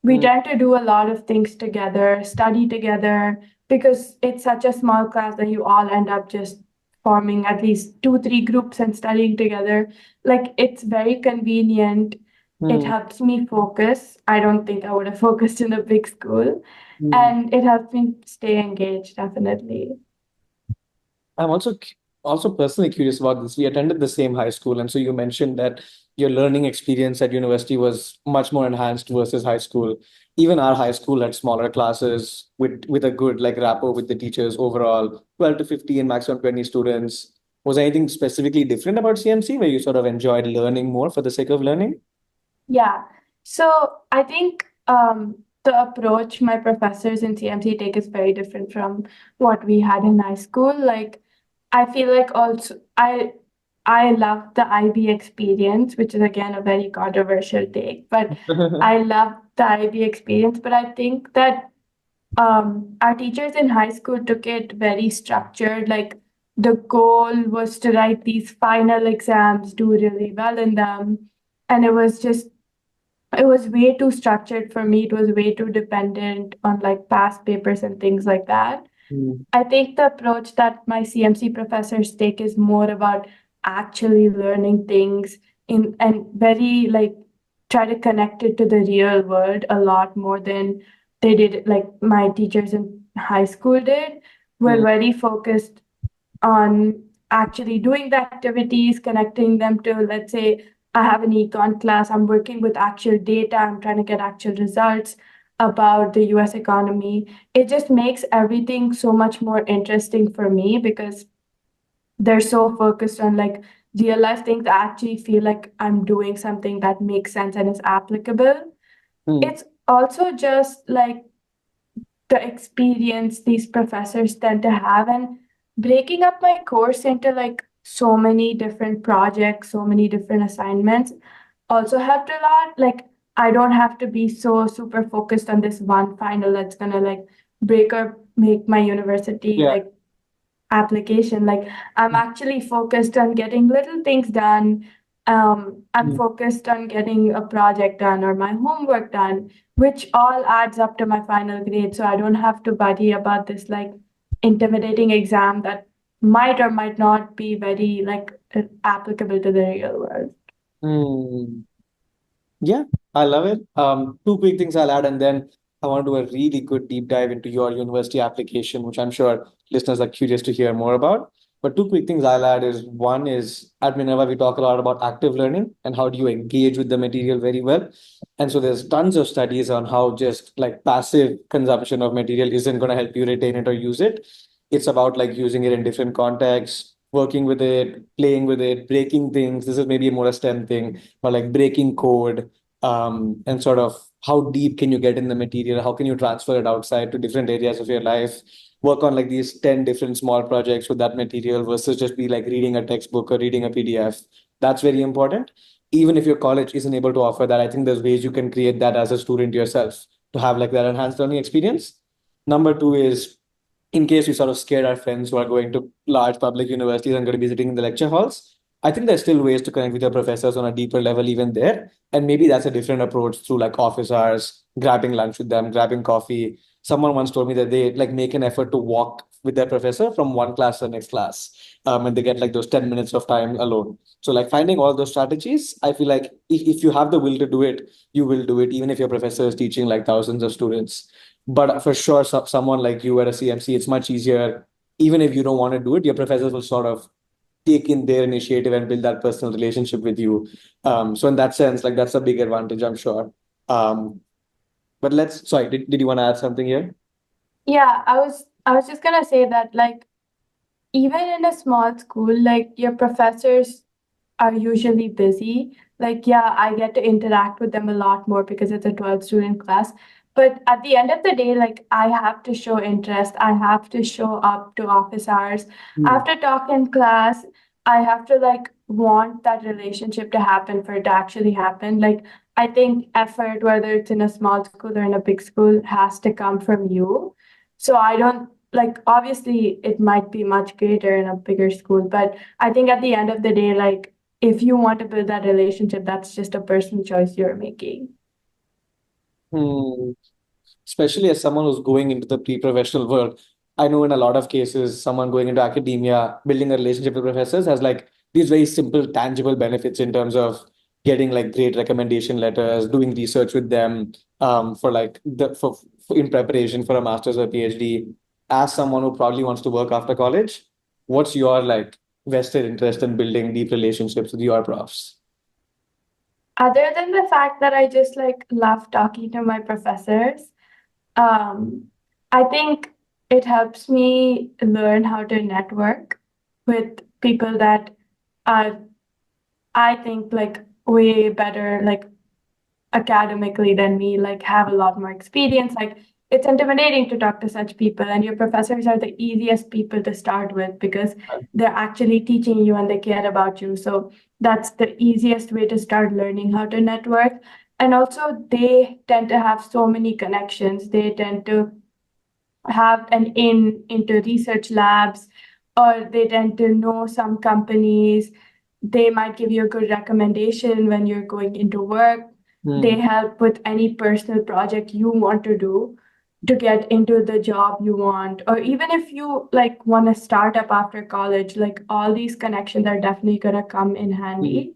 S1: We
S2: Mm.
S1: tend to do a lot of things together, study together, because it's such a small class that you all end up just forming at least two, three groups and studying together. Like, it's very convenient. It
S2: Mm.
S1: helps me focus. I don't think I would have focused in a big school,
S2: Mm.
S1: and it helps me stay engaged, definitely.
S2: I'm also personally curious about this. We attended the same high school, and so you mentioned that your learning experience at university was much more enhanced versus high school. Even our high school had smaller classes with a good like rapport with the teachers overall, 12 to 15, maximum 20 students. Was anything specifically different about CMC where you sort of enjoyed learning more for the sake of learning?
S1: Yeah. So I think the approach my professors in CMC take is very different from what we had in high school. Like, I feel like also I love the IB experience, which is again a very controversial take, but I love the IB experience. But I think that our teachers in high school took it very structured. Like the goal was to write these final exams, do really well in them. And it was way too structured for me. It was way too dependent on like past papers and things like that.
S2: Mm.
S1: I think the approach that my CMC professors take is more about actually learning things in and very like try to connect it to the real world a lot more than they did like my teachers in high school did. We're
S2: Mm.
S1: very focused on actually doing the activities, connecting them to, let's say, I have an econ class, I'm working with actual data, I'm trying to get actual results about the US economy. It just makes everything so much more interesting for me because they're so focused on like real life things. I actually feel like I'm doing something that makes sense and is applicable.
S2: Mm.
S1: It's also just like the experience these professors tend to have, and breaking up my course into like so many different projects, so many different assignments also helped a lot. Like I don't have to be so super focused on this one final that's gonna like break or make my university
S2: Yeah.
S1: like application. Like I'm actually focused on getting little things done. I'm
S2: Mm.
S1: focused on getting a project done or my homework done, which all adds up to my final grade. So I don't have to worry about this like intimidating exam that might or might not be very like applicable to the real world.
S2: Mm. Yeah, I love it. Two quick things I'll add, and then I want to do a really good deep dive into your university application, which I'm sure listeners are curious to hear more about. But two quick things I'll add is one is at Minerva, we talk a lot about active learning and how do you engage with the material very well. And so there's tons of studies on how just like passive consumption of material isn't going to help you retain it or use it. It's about like using it in different contexts, working with it, playing with it, breaking things. This is maybe more a STEM thing, or like breaking code, and sort of how deep can you get in the material? How can you transfer it outside to different areas of your life? work on like these 10 different small projects with that material versus just be like reading a textbook or reading a PDF. That's very important. Even if your college isn't able to offer that, I think there's ways you can create that as a student yourself to have like that enhanced learning experience. Number two is, in case we sort of scared our friends who are going to large public universities and going to be sitting in the lecture halls, I think there's still ways to connect with your professors on a deeper level, even there. And maybe that's a different approach through like office hours, grabbing lunch with them, grabbing coffee. Someone once told me that they like make an effort to walk with their professor from one class to the next class. And they get like those 10 minutes of time alone. So like finding all those strategies, I feel like if you have the will to do it, you will do it, even if your professor is teaching like thousands of students. But for sure, someone like you at a CMC, it's much easier. Even if you don't want to do it, your professors will sort of take in their initiative and build that personal relationship with you. So in that sense, like that's a big advantage, I'm sure. Um, but sorry, did you want to add something here?
S1: Yeah, I was just gonna say that like even in a small school, like your professors are usually busy. Like, yeah, I get to interact with them a lot more because it's a 12 student class. But at the end of the day, like, I have to show interest. I have to show up to office hours. I have
S2: Hmm.
S1: to talk in class. I have to, like, want that relationship to happen for it to actually happen. Like, I think effort, whether it's in a small school or in a big school, has to come from you. So I don't like, obviously, it might be much greater in a bigger school, but I think at the end of the day, like, if you want to build that relationship, that's just a personal choice you're making.
S2: Hmm. Especially as someone who's going into the pre-professional world, I know in a lot of cases, someone going into academia, building a relationship with professors has like these very simple, tangible benefits in terms of getting like great recommendation letters, doing research with them, for like for in preparation for a master's or PhD. As someone who probably wants to work after college, what's your like vested interest in building deep relationships with your profs?
S1: Other than the fact that I just like love talking to my professors, um, I think it helps me learn how to network with people that are, I think, like way better, like academically than me, like have a lot more experience. Like it's intimidating to talk to such people, and your professors are the easiest people to start with because they're actually teaching you and they care about you. So that's the easiest way to start learning how to network. And also, they tend to have so many connections. They tend to have an in into research labs, or they tend to know some companies. They might give you a good recommendation when you're going into work. They
S2: Hmm.
S1: help with any personal project you want to do to get into the job you want, or even if you like want to start up after college, like all these connections are definitely going to come in
S2: Hmm.
S1: handy.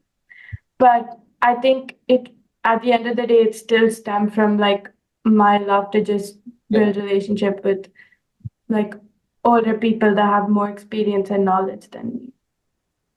S1: But I think it, at the end of the day, it still stemmed from like my love to just
S2: Yeah.
S1: build relationship with like older people that have more experience and knowledge than me.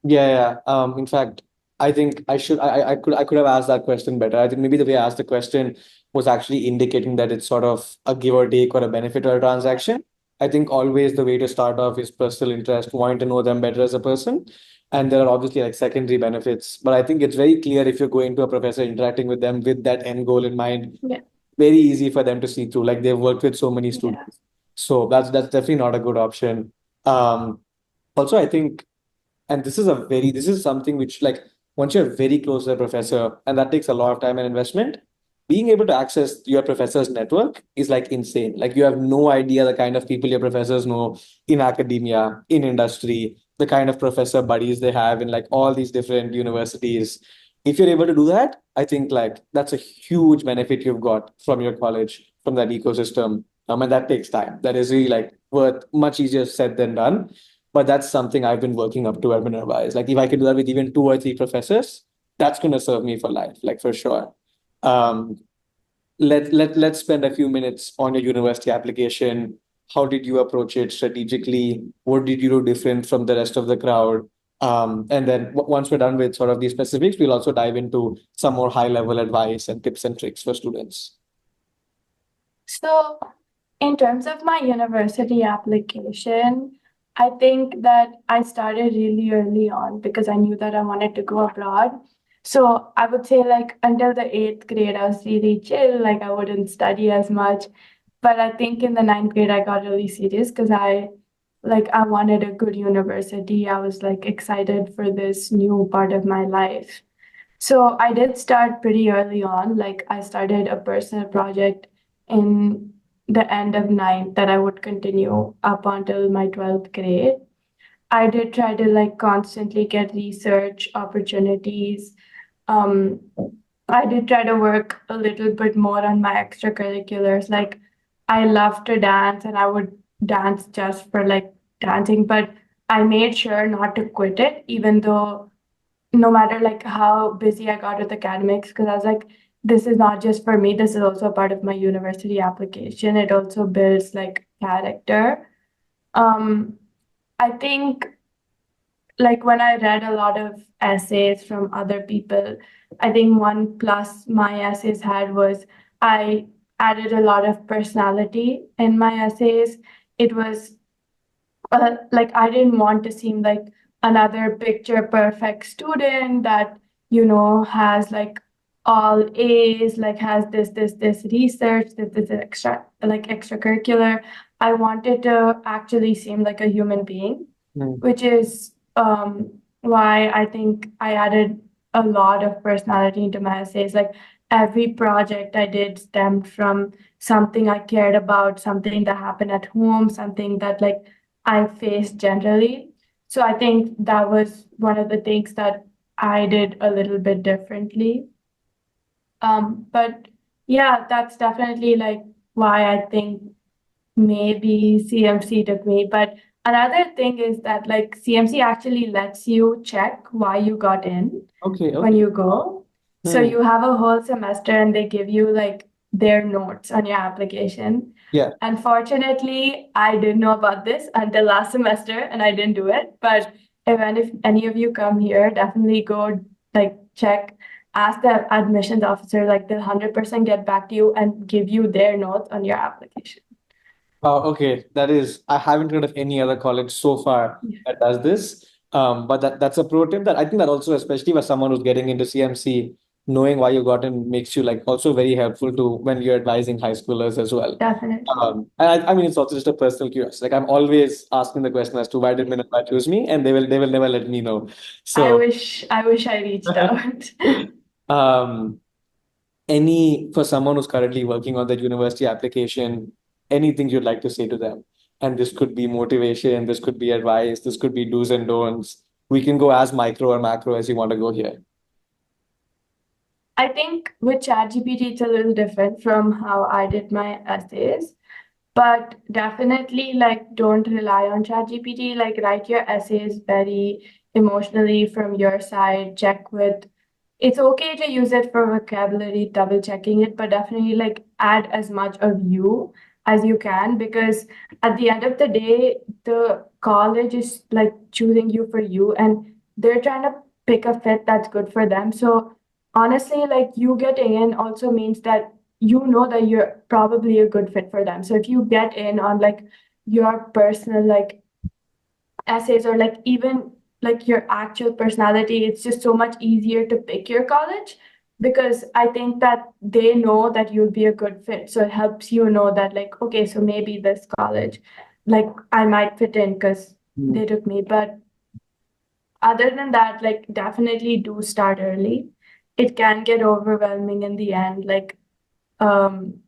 S2: Yeah, yeah. In fact, I think I could have asked that question better. I think maybe the way I asked the question was actually indicating that it's sort of a give or take or a benefit or a transaction. I think always the way to start off is personal interest, wanting to know them better as a person. And there are obviously like secondary benefits. But I think it's very clear if you're going to a professor interacting with them with that end goal in mind,
S1: Yeah,
S2: very easy for them to see through. Like they've worked with so many
S1: yeah.
S2: students. So that's definitely not a good option. Um, Also, I think, and this is something which like once you're very close to a professor, and that takes a lot of time and investment, being able to access your professor's network is like insane. Like you have no idea the kind of people your professors know in academia, in industry, the kind of professor buddies they have in like all these different universities. If you're able to do that, I think like that's a huge benefit you've got from your college, from that ecosystem. And that takes time. That is really like worth much easier said than done. But that's something I've been working up to at Minerva. Is like if I can do that with even two or three professors, that's going to serve me for life, like for sure. Um, let's spend a few minutes on your university application. How did you approach it strategically? What did you do different from the rest of the crowd? And then once we're done with sort of these specifics, we'll also dive into some more high level advice and tips and tricks for students.
S1: So, in terms of my university application, I think that I started really early on because I knew that I wanted to go abroad. So, I would say, like, until the eighth grade, I was really chill, like, I wouldn't study as much. But I think in the ninth grade, I got really serious because I wanted a good university. I was like excited for this new part of my life. So I did start pretty early on. Like I started a personal project in the end of ninth that I would continue up until my 12th grade. I did try to like constantly get research opportunities. Um, I did try to work a little bit more on my extracurriculars. Like I love to dance and I would dance just for like dancing, but I made sure not to quit it, even though no matter like how busy I got with academics, because I was like, this is not just for me, this is also a part of my university application. It also builds like character. Um, I think like when I read a lot of essays from other people, I think one plus my essays had was I added a lot of personality in my essays. It was like I didn't want to seem like another picture perfect student that, has like all A's, like has this research, this extracurricular. I wanted to actually seem like a human being,
S2: Mm.
S1: which is why I think I added a lot of personality into my essays. Like every project I did stemmed from something I cared about, something that happened at home, something that like I faced generally. So I think that was one of the things that I did a little bit differently. But yeah, that's definitely like why I think maybe CMC took me. But another thing is that like CMC actually lets you check why you got in
S2: Okay,
S1: when
S2: okay.
S1: you go. So
S2: Hmm.
S1: you have a whole semester and they give you like their notes on your application.
S2: Yeah.
S1: Unfortunately, I didn't know about this until last semester and I didn't do it. But if any of you come here, definitely go like check, ask the admissions officer, like they'll 100% get back to you and give you their notes on your application.
S2: Okay. That is, I haven't heard of any other college so far
S1: Yeah,
S2: that does this. But that's a pro tip that I think that also, especially for someone who's getting into CMC, knowing why you got in makes you like also very helpful to when you're advising high schoolers as well.
S1: definitely.
S2: And I mean, it's also just a personal curiosity. Like I'm always asking the question as to why did Minerva choose me, and they will never let me know. So,
S1: I wish I reached out.
S2: um, any for someone who's currently working on that university application, anything you'd like to say to them? And this could be motivation, this could be advice, this could be do's and don'ts. We can go as micro or macro as you want to go here.
S1: I think with ChatGPT, it's a little different from how I did my essays, but definitely like don't rely on ChatGPT. Like write your essays very emotionally from your side. Check with it's okay to use it for vocabulary, double checking it, but definitely like add as much of you as you can because at the end of the day, the college is like choosing you for you and they're trying to pick a fit that's good for them. So honestly, like you getting in also means that you know that you're probably a good fit for them. So if you get in on like your personal like essays or like even like your actual personality, it's just so much easier to pick your college because I think that they know that you'll be a good fit. So it helps you know that like, okay, so maybe this college, like I might fit in because
S2: Hmm.
S1: they took me. But other than that, like definitely do start early. It can get overwhelming in the end. Like um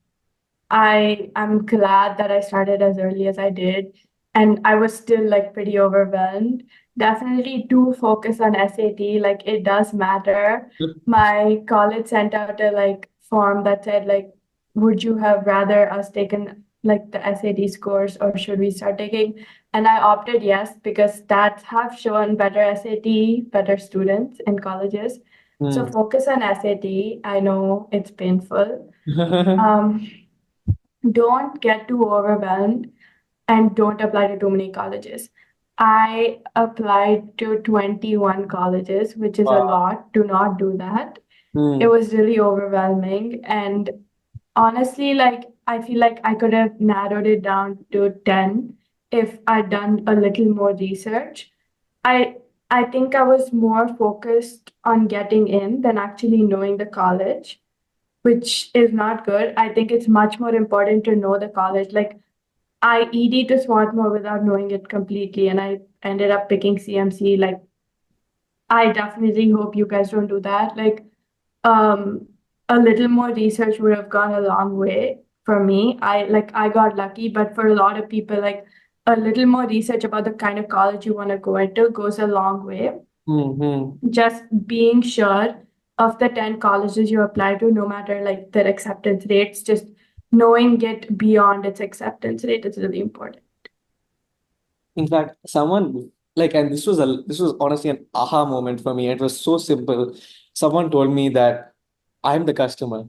S1: I'm glad that I started as early as I did, and I was still like pretty overwhelmed. Definitely do focus on SAT, like it does matter. My college sent out a like form that said like, would you have rather us taken like the SAT scores or should we start taking? And I opted yes because stats have shown better SAT, better students in colleges. So
S2: Hmm.
S1: focus on SAT. I know it's painful. Um, don't get too overwhelmed and don't apply to too many colleges. I applied to 21 colleges, which is a
S2: Wow.
S1: lot. Do not do that. It
S2: Hmm.
S1: was really overwhelming. And honestly, like, I feel like I could have narrowed it down to 10 if I'd done a little more research. I I think I was more focused on getting in than actually knowing the college. which is not good. I think it's much more important to know the college. Like I ED to Swarthmore without knowing it completely, and I ended up picking CMC. Like I definitely hope you guys don't do that. Like um a little more research would have gone a long way for me. I got lucky, but for a lot of people, like a little more research about the kind of college you want to go into goes a long way.
S2: Hmm.
S1: Just being sure of the 10 colleges you apply to, no matter like their acceptance rates, just knowing it beyond its acceptance rate is really important.
S2: In fact, someone like, and this was honestly an aha moment for me. It was so simple. Someone told me that I'm the customer.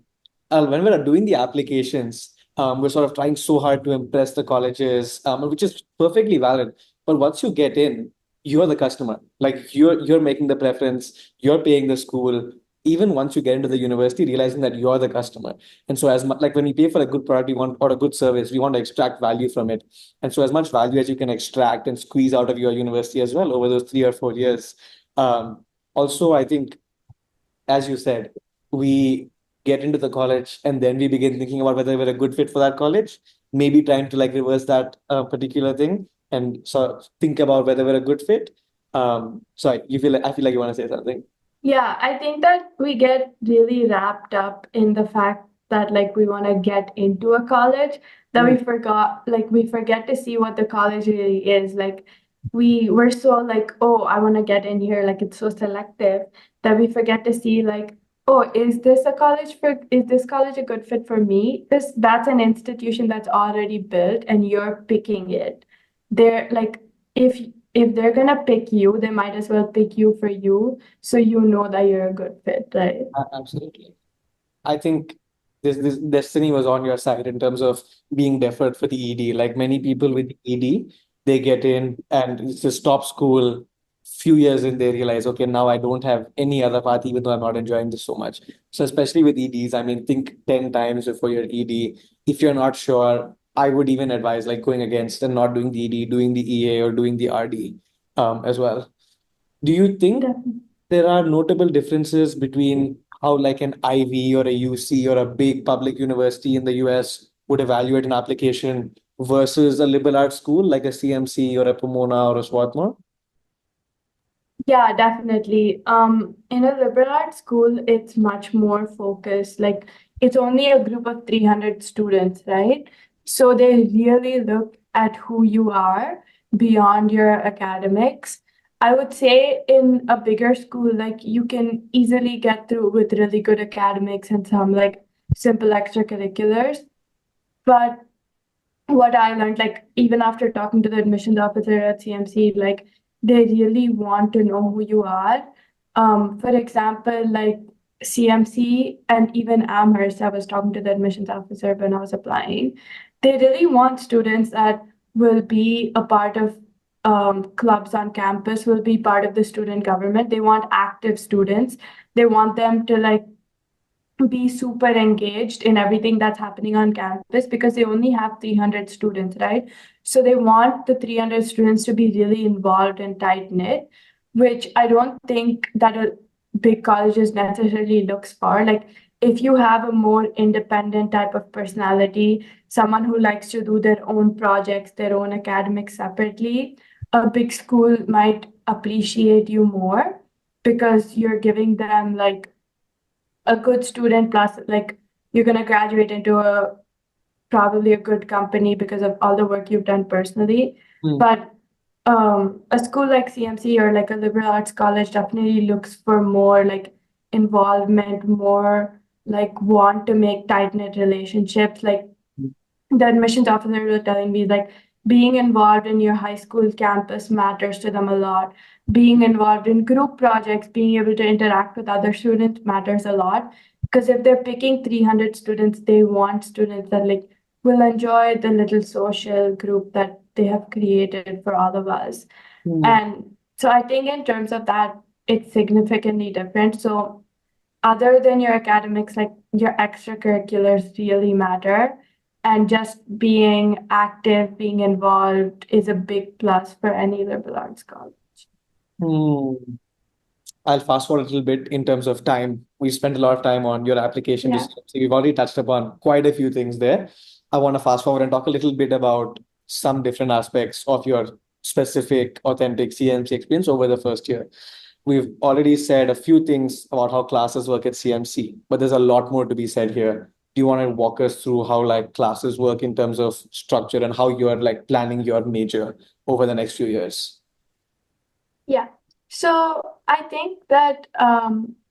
S2: When we're doing the applications, we're sort of trying so hard to impress the colleges, which is perfectly valid. But once you get in, you're the customer. Like you're making the preference, you're paying the school. Even once you get into the university, realizing that you're the customer. And so, as much like when we pay for a good product, we want or a good service, we want to extract value from it. And so, as much value as you can extract and squeeze out of your university as well over those 3 or 4 years. Um, Also, I think as you said, we get into the college and then we begin thinking about whether we're a good fit for that college, maybe trying to like reverse that particular thing and so think about whether we're a good fit. Sorry, I feel like you want to say something.
S1: Yeah, I think that we get really wrapped up in the fact that like we want to get into a college that
S2: Hmm.
S1: we forget to see what the college really is. Like we're so like, oh, I want to get in here, like it's so selective that we forget to see like, oh, is this college a good fit for me? That's an institution that's already built and you're picking it. They're like if if they're gonna pick you, they might as well pick you for you so you know that you're a good fit, right?
S2: Absolutely. I think this destiny was on your side in terms of being deferred for the ED. Like many people with ED, they get in and it's just stop school. Few years in, they realize, okay, now I don't have any other path, even though I'm not enjoying this so much. So especially with EDs, I mean, think 10 times before your ED. If you're not sure, I would even advise like going against and not doing the ED, doing the EA or doing the RD as well. Do you think
S1: Definitely.
S2: there are notable differences between how like an Ivy or a UC or a big public university in the US would evaluate an application versus a liberal arts school like a CMC or a Pomona or a Swarthmore?
S1: Yeah, definitely. In a liberal arts school, it's much more focused. Like it's only a group of 300 students, right? So they really look at who you are beyond your academics. I would say in a bigger school, like you can easily get through with really good academics and some like simple extracurriculars. But what I learned, like even after talking to the admissions officer at CMC, like they really want to know who you are. For example, like CMC and even Amherst, I was talking to the admissions officer when I was applying. They really want students that will be a part of clubs on campus, will be part of the student government. They want active students. They want them to like be super engaged in everything that's happening on campus because they only have 300 students, right? So they want the 300 students to be really involved and tight knit, which I don't think that a big colleges necessarily looks for. Like if you have a more independent type of personality, someone who likes to do their own projects, their own academics separately, a big school might appreciate you more because you're giving them like a good student plus like you're going to graduate into a probably a good company because of all the work you've done personally.
S2: Hmm.
S1: But a school like CMC or like a liberal arts college definitely looks for more like involvement, more like want to make tight knit relationships. Like the admissions officer was telling me like being involved in your high school campus matters to them a lot. Being involved in group projects, being able to interact with other students matters a lot. Because if they're picking 300 students, they want students that like will enjoy the little social group that they have created for all of us.
S2: Hmm.
S1: And so I think in terms of that, it's significantly different. So other than your academics, like your extracurriculars really matter. And just being active, being involved is a big plus for any liberal arts college.
S2: Hmm. I'll fast forward a little bit in terms of time. We spent a lot of time on your application to
S1: Yeah.
S2: CMC. We've already touched upon quite a few things there. I want to fast forward and talk a little bit about some different aspects of your specific, authentic CMC experience over the first year. We've already said a few things about how classes work at CMC, but there's a lot more to be said here. Do you want to walk us through how like classes work in terms of structure and how you're like planning your major over the next few years?
S1: Yeah. So I think that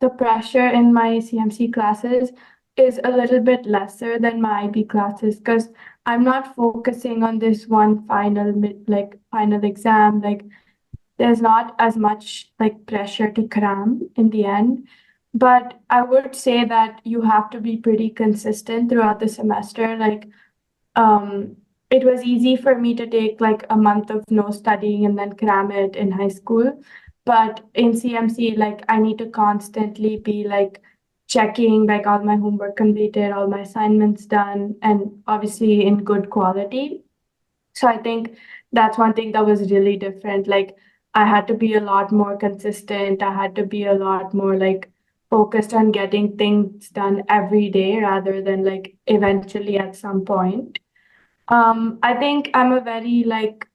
S1: the pressure in my CMC classes is a little bit lesser than my IB classes because I'm not focusing on this one final exam. Like there's not as much like pressure to cram in the end. But I would say that you have to be pretty consistent throughout the semester. Um, it was easy for me to take like a month of no studying and then cram it in high school. But in CMC, like I need to constantly be like checking like all my homework completed, all my assignments done, and obviously in good quality. So I think that's one thing that was really different. Like I had to be a lot more consistent. I had to be a lot more like focused on getting things done every day rather than like eventually at some point. I think I'm a very like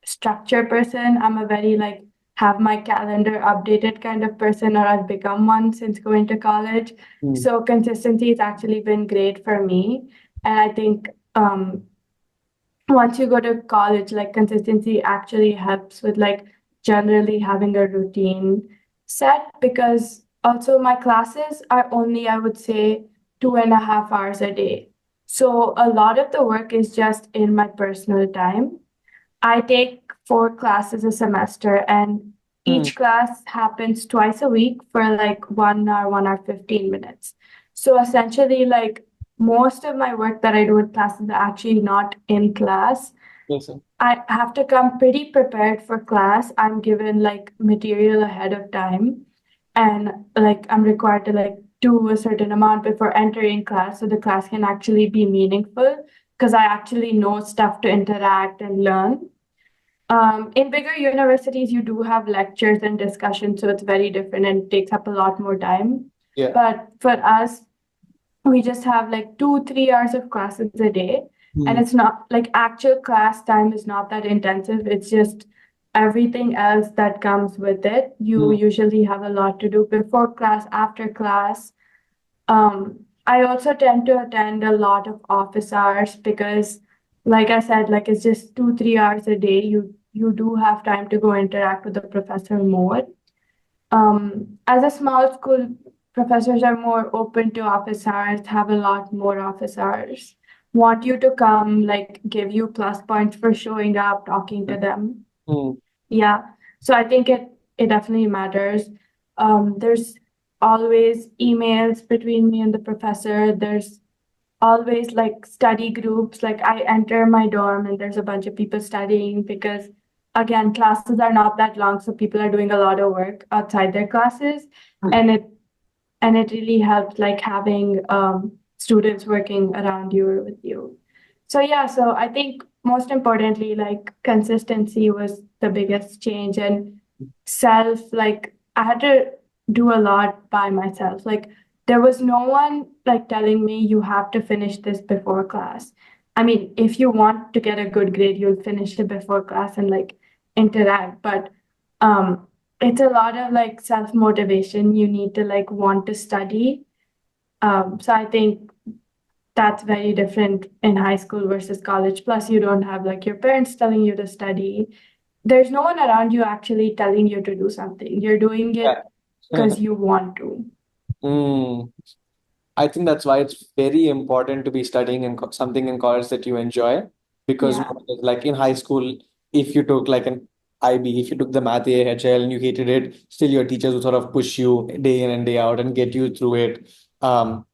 S1: structure person. I'm a very like have my calendar updated kind of person, or I've become one since going to college.
S2: Hmm.
S1: So consistency has actually been great for me. And I think once you go to college, like consistency actually helps with like generally having a routine set because also my classes are only, I would say, 2.5 hours a day. So a lot of the work is just in my personal time. I take 4 classes a semester, and
S2: Hmm.
S1: each class happens twice a week for like 1 hour, 1 hour, 15 minutes. So essentially, like most of my work that I do in class is actually not in class.
S2: Yes, sir.
S1: I have to come pretty prepared for class. I'm given like material ahead of time, and like I'm required to like do a certain amount before entering class so the class can actually be meaningful because I actually know stuff to interact and learn. In bigger universities, you do have lectures and discussions, so it's very different and takes up a lot more time.
S2: Yeah.
S1: But for us, we just have like 2, 3 hours of classes a day, and
S2: Hmm.
S1: it's not like actual class time is not that intensive. It's just everything else that comes with it. You
S2: Hmm.
S1: usually have a lot to do before class, after class. I also tend to attend a lot of office hours because, like I said, like it's just 2, 3 hours a day. You do have time to go interact with the professor more. As a small school, professors are more open to office hours, have a lot more office hours, want you to come, like give you plus points for showing up, talking to them.
S2: Hmm.
S1: Yeah. So I think it definitely matters. There's always emails between me and the professor. There's always like study groups. Like I enter my dorm and there's a bunch of people studying because again, classes are not that long, so people are doing a lot of work outside their classes, and it really helps like having students working around you or with you. So yeah, so I think most importantly, like consistency was the biggest change and self, like I had to do a lot by myself. Like there was no one like telling me you have to finish this before class. I mean, if you want to get a good grade, you'll finish it before class and like interact. But um it's a lot of like self motivation. You need to like want to study. So I think that's very different in high school versus college. Plus, you don't have like your parents telling you to study. There's no one around you actually telling you to do something. You're doing
S2: Yeah.
S1: it because you want to.
S2: Hmm. I think that's why it's very important to be studying in something in college that you enjoy. Because
S1: Yeah.
S2: like in high school, if you took like an IB, if you took the math AHL and you hated it, still your teachers would sort of push you day in and day out and get you through it.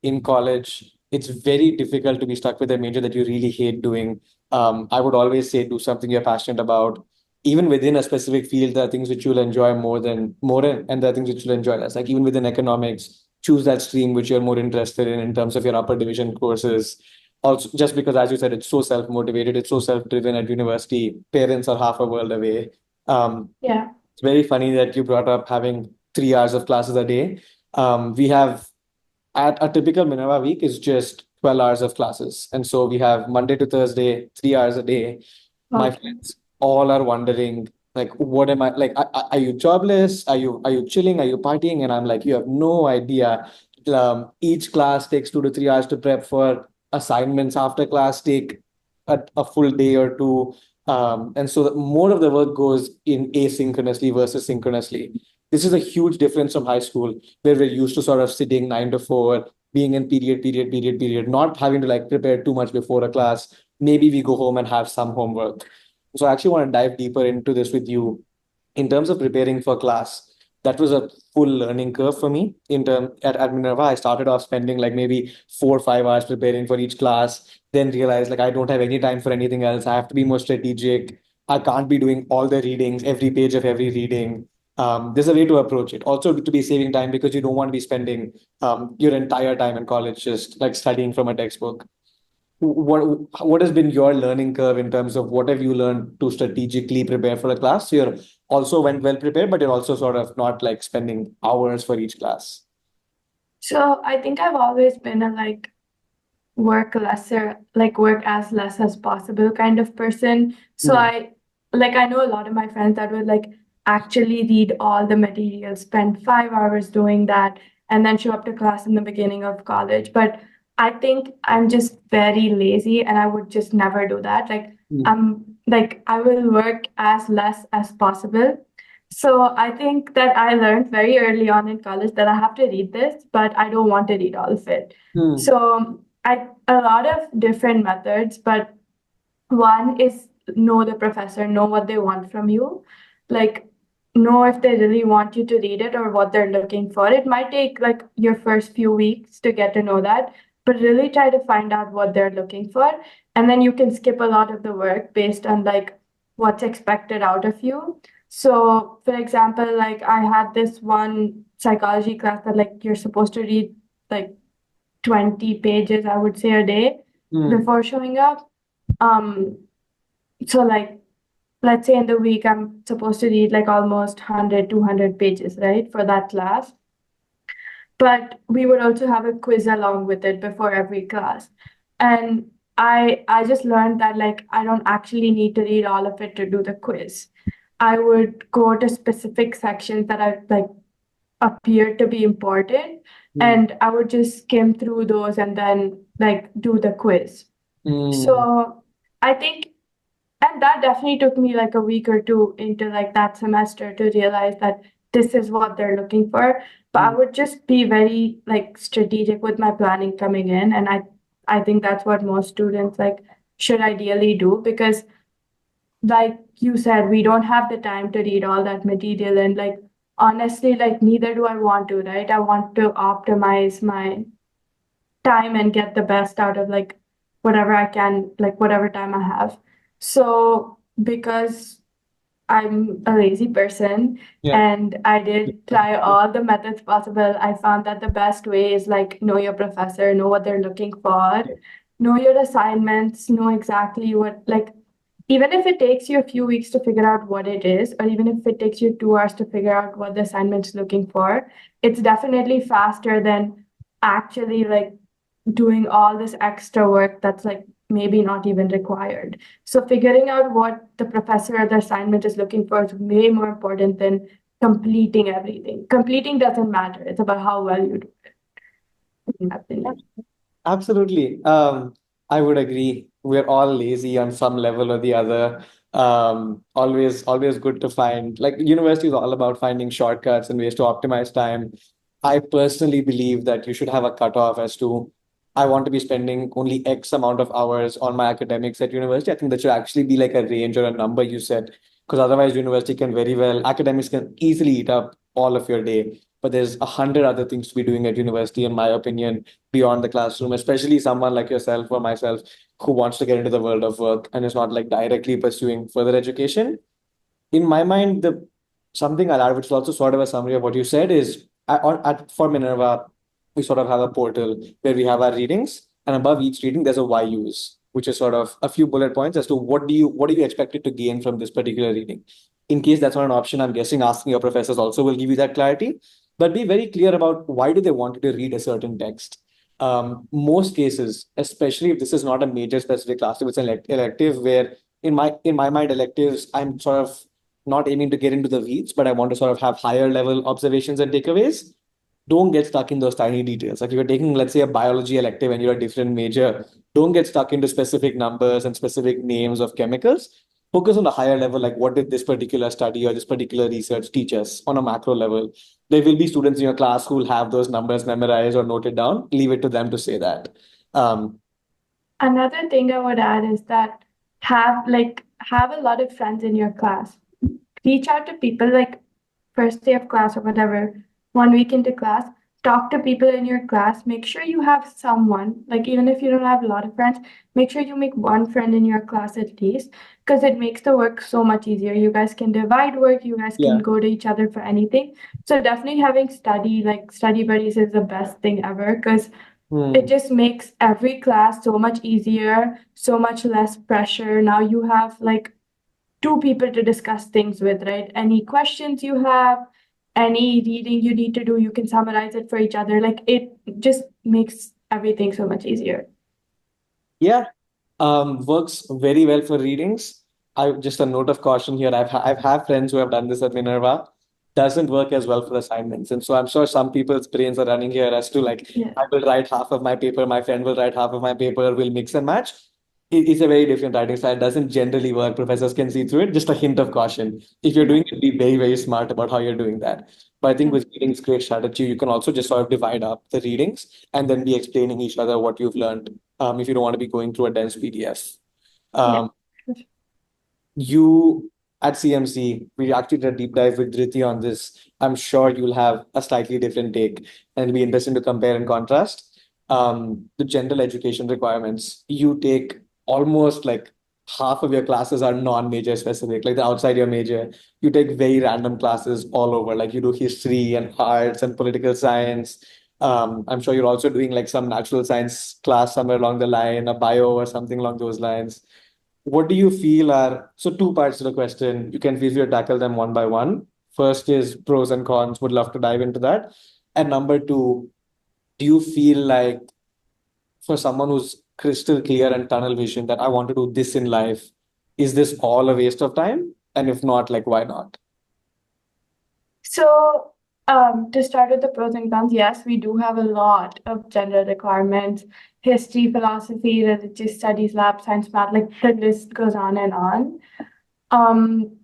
S2: In college, it's very difficult to be stuck with a major that you really hate doing. I would always say do something you're passionate about. Even within a specific field, there are things which you'll enjoy and there are things which you'll enjoy less. Like even within economics, choose that stream which you're more interested in terms of your upper division courses. Also, just because, as you said, it's so self-motivated, it's so self-driven at university, parents are half a world away. Um,
S1: Yeah.
S2: it's very funny that you brought up having 3 hours of classes a day. We have at a typical Minerva week is just 12 hours of classes. And so we have Monday to Thursday, 3 hours a day. My
S1: Okay.
S2: friends all are wondering, like, what am I like? Are you jobless? Are you chilling? Are you partying? And I'm like, you have no idea. Each class takes 2 to 3 hours to prep for assignments after class take a full day or two. And so more of the work goes in asynchronously versus synchronously. This is a huge difference from high school, where we're used to sort of sitting 9 to 4, being in period, not having to like prepare too much before a class. Maybe we go home and have some homework. So I actually want to dive deeper into this with you in terms of preparing for class. That was a full learning curve for me. At Minerva, I started off spending like maybe 4 or 5 hours preparing for each class, then realized like I don't have any time for anything else. I have to be more strategic. I can't be doing all the readings, every page of every reading. There's a way to approach it. Also, to be saving time because you don't want to be spending your entire time in college just like studying from a textbook. What has been your learning curve in terms of what have you learned to strategically prepare for a class? So you're also went well prepared, but you're also sort of not like spending hours for each class.
S1: So I think I've always been a work as less as possible kind of person. So
S2: Mm,
S1: I know a lot of my friends that would like actually read all the material, spend 5 hours doing that, and then show up to class in the beginning of college. But I think I'm just very lazy and I would just never do that.
S2: mm,
S1: I will work as less as possible. So I think that I learned very early on in college that I have to read this, but I don't want to read all of it.
S2: mm,
S1: So I a lot of different methods, but one is know the professor, know what they want from you. Like know if they really want you to read it or what they're looking for. It might take like your first few weeks to get to know that, but really try to find out what they're looking for. And then you can skip a lot of the work based on like what's expected out of you. So, for example, like I had this one psychology class that like you're supposed to read like 20 pages, I would say, a day
S2: mm,
S1: before showing up. Um, so like let's say in the week I'm supposed to read like almost 100, 200 pages, right, for that class. But we would also have a quiz along with it before every class. And I just learned that like I don't actually need to read all of it to do the quiz. I would go to specific sections that I like appeared to be important,
S2: mm,
S1: and I would just skim through those and then like do the quiz.
S2: mm,
S1: So I think, and that definitely took me like a week or two into like that semester to realize that this is what they're looking for. But I
S2: mm,
S1: would just be very like strategic with my planning coming in, and I think that's what most students like should ideally do because like you said, we don't have the time to read all that material. And like, honestly, like, neither do I want to, right? I want to optimize my time and get the best out of like whatever I can, like, whatever time I have. So, because I'm a lazy person
S2: yeah.
S1: and I did try all the methods possible, I found that the best way is like know your professor, know what they're looking for, know your assignments, know exactly what, like, even if it takes you a few weeks to figure out what it is, or even if it takes you 2 hours to figure out what the assignment's looking for, it's definitely faster than actually like doing all this extra work that's like maybe not even required. So figuring out what the professor or the assignment is looking for is way more important than completing everything. Completing doesn't matter. It's about how well you do it, in my opinion.
S2: Absolutely. I would agree. We're all lazy on some level or the other. Always good to find, like, university is all about finding shortcuts and ways to optimize time. I personally believe that you should have a cutoff as to I want to be spending only X amount of hours on my academics at university. I think that should actually be like a range or a number you set, because otherwise university can very well, academics can easily eat up all of your day. But there's 100 other things to be doing at university, in my opinion, beyond the classroom, especially someone like yourself or myself who wants to get into the world of work and is not like directly pursuing further education. In my mind, the something I'll add, which is also sort of a summary of what you said, is for Minerva, we sort of have a portal where we have our readings, and above each reading, there's a why use, which is sort of a few bullet points as to what do you expect it to gain from this particular reading. In case that's not an option, I'm guessing asking your professors also will give you that clarity. But be very clear about why do they want you to read a certain text. Most cases, especially if this is not a major specific class, if it's an elective, where in my mind, electives, I'm sort of not aiming to get into the weeds, but I want to sort of have higher level observations and takeaways. Don't get stuck in those tiny details. Like if you're taking, let's say, a biology elective and you're a different major, don't get stuck into specific numbers and specific names of chemicals. Focus on the higher level, like what did this particular study or this particular research teach us on a macro level. There will be students in your class who will have those numbers memorized or noted down. Leave it to them to say that. Um,
S1: Another thing I would add is that have a lot of friends in your class. Reach out to people like first day of class or whatever, 1 week into class, talk to people in your class. Make sure you have someone, like even if you don't have a lot of friends, make sure you make one friend in your class at least, because it makes the work so much easier. You guys can divide work, you guys can
S2: yeah.
S1: go to each other for anything. So definitely having study buddies is the best thing ever because it
S2: Hmm.
S1: just makes every class so much easier, so much less pressure. Now you have like two people to discuss things with, right? Any questions you have, any reading you need to do, you can summarize it for each other. Like it just makes everything so much easier.
S2: Yeah, works very well for readings. I just a note of caution here. I've have friends who have done this at Minerva. Doesn't work as well for assignments, and so I'm sure some people's brains are running here as to like
S1: Yeah.
S2: I will write half of my paper, my friend will write half of my paper, we'll mix and match. It's a very different writing style. It doesn't generally work. Professors can see through it. Just a hint of caution. If you're
S1: Yeah.
S2: doing it, be very, very smart about how you're doing that. But I think
S1: Yeah.
S2: with readings, great strategy. You can also just sort of divide up the readings and then be explaining each other what you've learned if you don't want to be going through a dense PDF.
S1: Yeah.
S2: Um, you at CMC, we actually did a deep dive with Dhriti on this. I'm sure you'll have a slightly different take and it'll be interesting to compare and contrast. The general education requirements, you take almost like half of your classes are non-major specific, like the outside your major. You take very random classes all over, like you do history and arts and political science. I'm sure you're also doing like some natural science class somewhere along the line, a bio or something along those lines. What do you feel are so two parts to the question? You can feel free to tackle them one by one. First is pros and cons. Would love to dive into that. And number two, do you feel like for someone who's crystal clear and tunnel vision that I want to do this in life, is this all a waste of time? And if not, like why not?
S1: So, to start with the pros and cons, yes, we do have a lot of general requirements, history, philosophy, religious studies, lab science, math, like the list goes on and on. Um,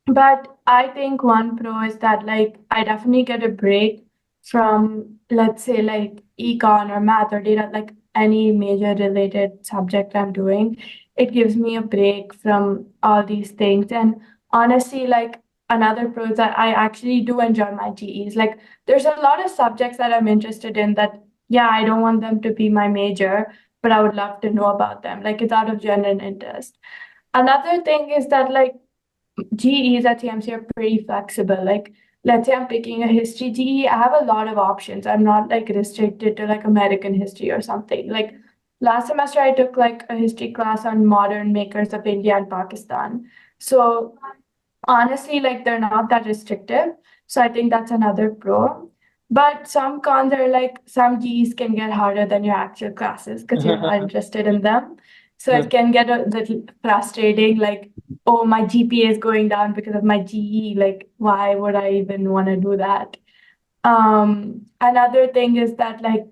S1: But I think one pro is that like I definitely get a break from let's say like econ or math or data, like any major related subject I'm doing. It gives me a break from all these things. And honestly, like another pro is that I actually do enjoy my GEs. Like there's a lot of subjects that I'm interested in that, yeah, I don't want them to be my major, but I would love to know about them. Like it's out of genuine interest. Another thing is that like GEs at TMC are pretty flexible. Like, let's say I'm picking a history GE, I have a lot of options. I'm not like restricted to like American history or something. Like last semester, I took like a history class on modern makers of India and Pakistan. So honestly, like they're not that restrictive. So I think that's another pro. But some cons are like some Gs can get harder than your actual classes because you're not interested in them. So it can get a little frustrating, like, oh, my GPA is going down because of my GE. Like, why would I even want to do that? Another thing is that like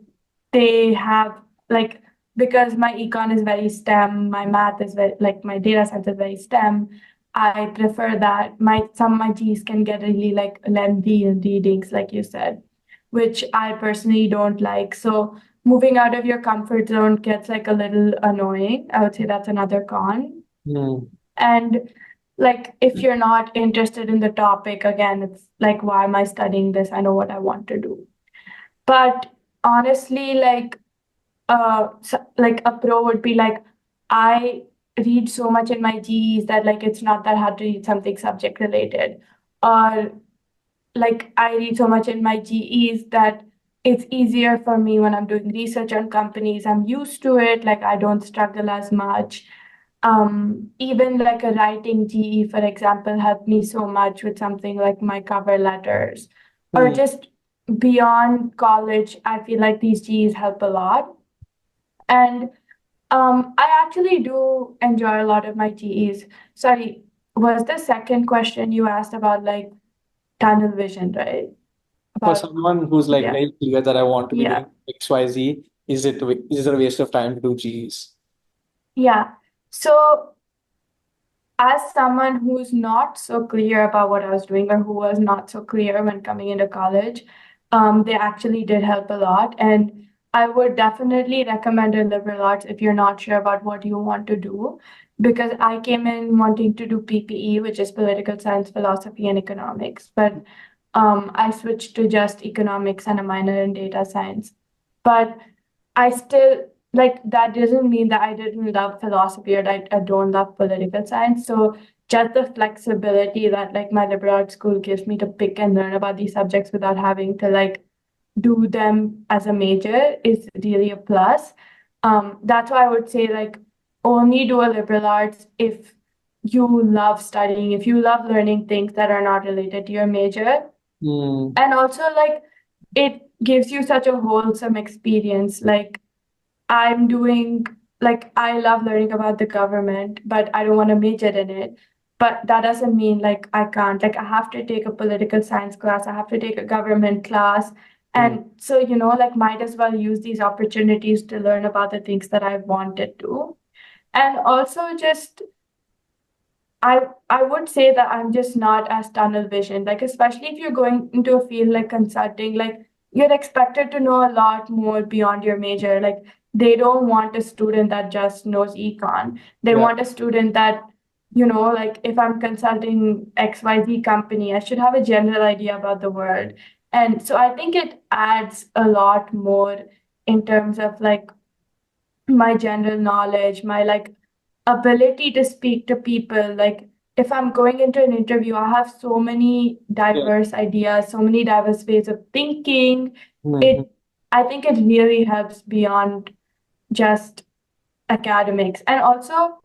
S1: they have like because my econ is very STEM, my math is very like my data science is very STEM. I prefer that my some of my Gs can get really like lengthy in readings, like you said, which I personally don't like. So moving out of your comfort zone gets like a little annoying. I would say that's another con.
S2: Hmm.
S1: And like if you're not interested in the topic, again, it's like why am I studying this? I know what I want to do. But honestly, like a pro would be like I read so much in my Gs that like it's not that hard to read something subject related. Or like I read so much in my GEs that it's easier for me when I'm doing research on companies. I'm used to it, like I don't struggle as much. Even like a writing GE, for example, helped me so much with something like my cover letters, or
S2: Hmm.
S1: just beyond college. I feel like these GEs help a lot. And I actually do enjoy a lot of my GEs. Sorry, was the second question you asked about like tunnel vision, right?
S2: For
S1: About,
S2: someone who's like
S1: yeah,
S2: very clear that I want to be
S1: yeah,
S2: doing XYZ, is it a waste of time to do G's?
S1: yeah. So as someone who's not so clear about what I was doing or who was not so clear when coming into college, they actually did help a lot. And I would definitely recommend a liberal arts if you're not sure about what you want to do, because I came in wanting to do PPE, which is political science, philosophy, and economics. But I switched to just economics and a minor in data science. But I still like that doesn't mean that I didn't love philosophy or that I don't love political science. So just the flexibility that like my liberal arts school gives me to pick and learn about these subjects without having to like do them as a major is really a plus. That's why I would say like only do a liberal arts if you love studying, if you love learning things that are not related to your major.
S2: Hmm.
S1: And also like it gives you such a wholesome experience. Like I'm doing like I love learning about the government, but I don't want to major in it. But that doesn't mean like I can't. Like I have to take a political science class, I have to take a government class.
S2: Hmm.
S1: And so, like might as well use these opportunities to learn about the things that I wanted to. And also just I would say that I'm just not as tunnel vision. Like especially if you're going into a field like consulting, like you're expected to know a lot more beyond your major. Like they don't want a student that just knows econ. They
S2: Yeah.
S1: want a student that, like if I'm consulting XYZ company, I should have a general idea about the world. And so I think it adds a lot more in terms of like my general knowledge, my like ability to speak to people. Like if I'm going into an interview, I have so many
S2: Yeah.
S1: diverse ideas, so many diverse ways of thinking.
S2: Mhm.
S1: It I think it really helps beyond just academics. And also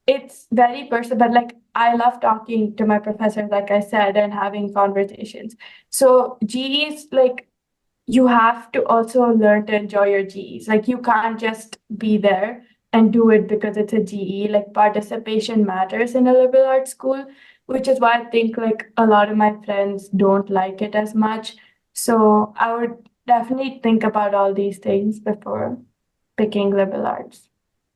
S1: it's very personal, but like I love talking to my professors, like I said, and having conversations. So GEs like you have to also learn to enjoy your GEs. Like you can't just be there and do it because it's a GE. Like participation matters in a liberal arts school, which is why I think like a lot of my friends don't like it as much. So I would definitely think about all these things before picking liberal arts.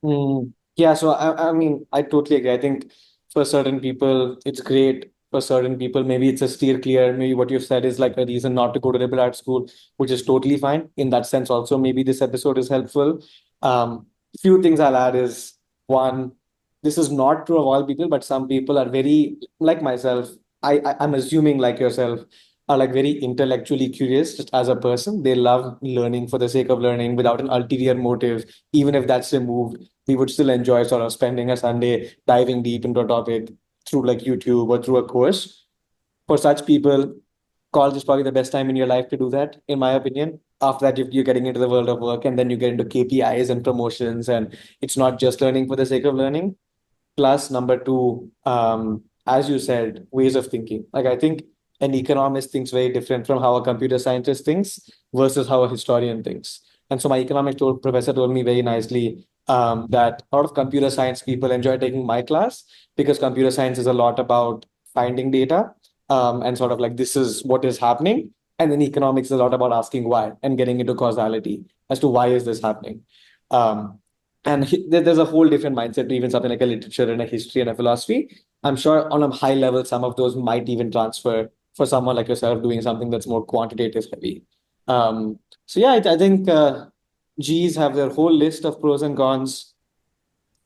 S2: Mm. Yeah, so I mean, I totally agree. I think for certain people, it's great. For certain people, maybe it's a steer clear. Maybe what you've said is like a reason not to go to liberal arts school, which is totally fine. In that sense, also, maybe this episode is helpful. Few things I'll add is one, this is not true of all people, but some people are very, like myself, I'm assuming like yourself, are like very intellectually curious just as a person. They love learning for the sake of learning without an ulterior motive. Even if that's removed, we would still enjoy sort of spending a Sunday diving deep into a topic through like YouTube or through a course. For such people, college is probably the best time in your life to do that, in my opinion. After that, you're getting into the world of work, and then you get into KPIs and promotions, and it's not just learning for the sake of learning. Plus, number two, as you said, ways of thinking. Like I think an economist thinks very different from how a computer scientist thinks versus how a historian thinks. And so my professor told me very nicely that a lot of computer science people enjoy taking my class because computer science is a lot about finding data and sort of like this is what is happening. And then economics is a lot about asking why and getting into causality as to why is this happening. Um, and there's a whole different mindset to even something like a literature and a history and a philosophy. I'm sure on a high level, some of those might even transfer for someone like yourself doing something that's more quantitative heavy. So yeah, I think G's have their whole list of pros and cons.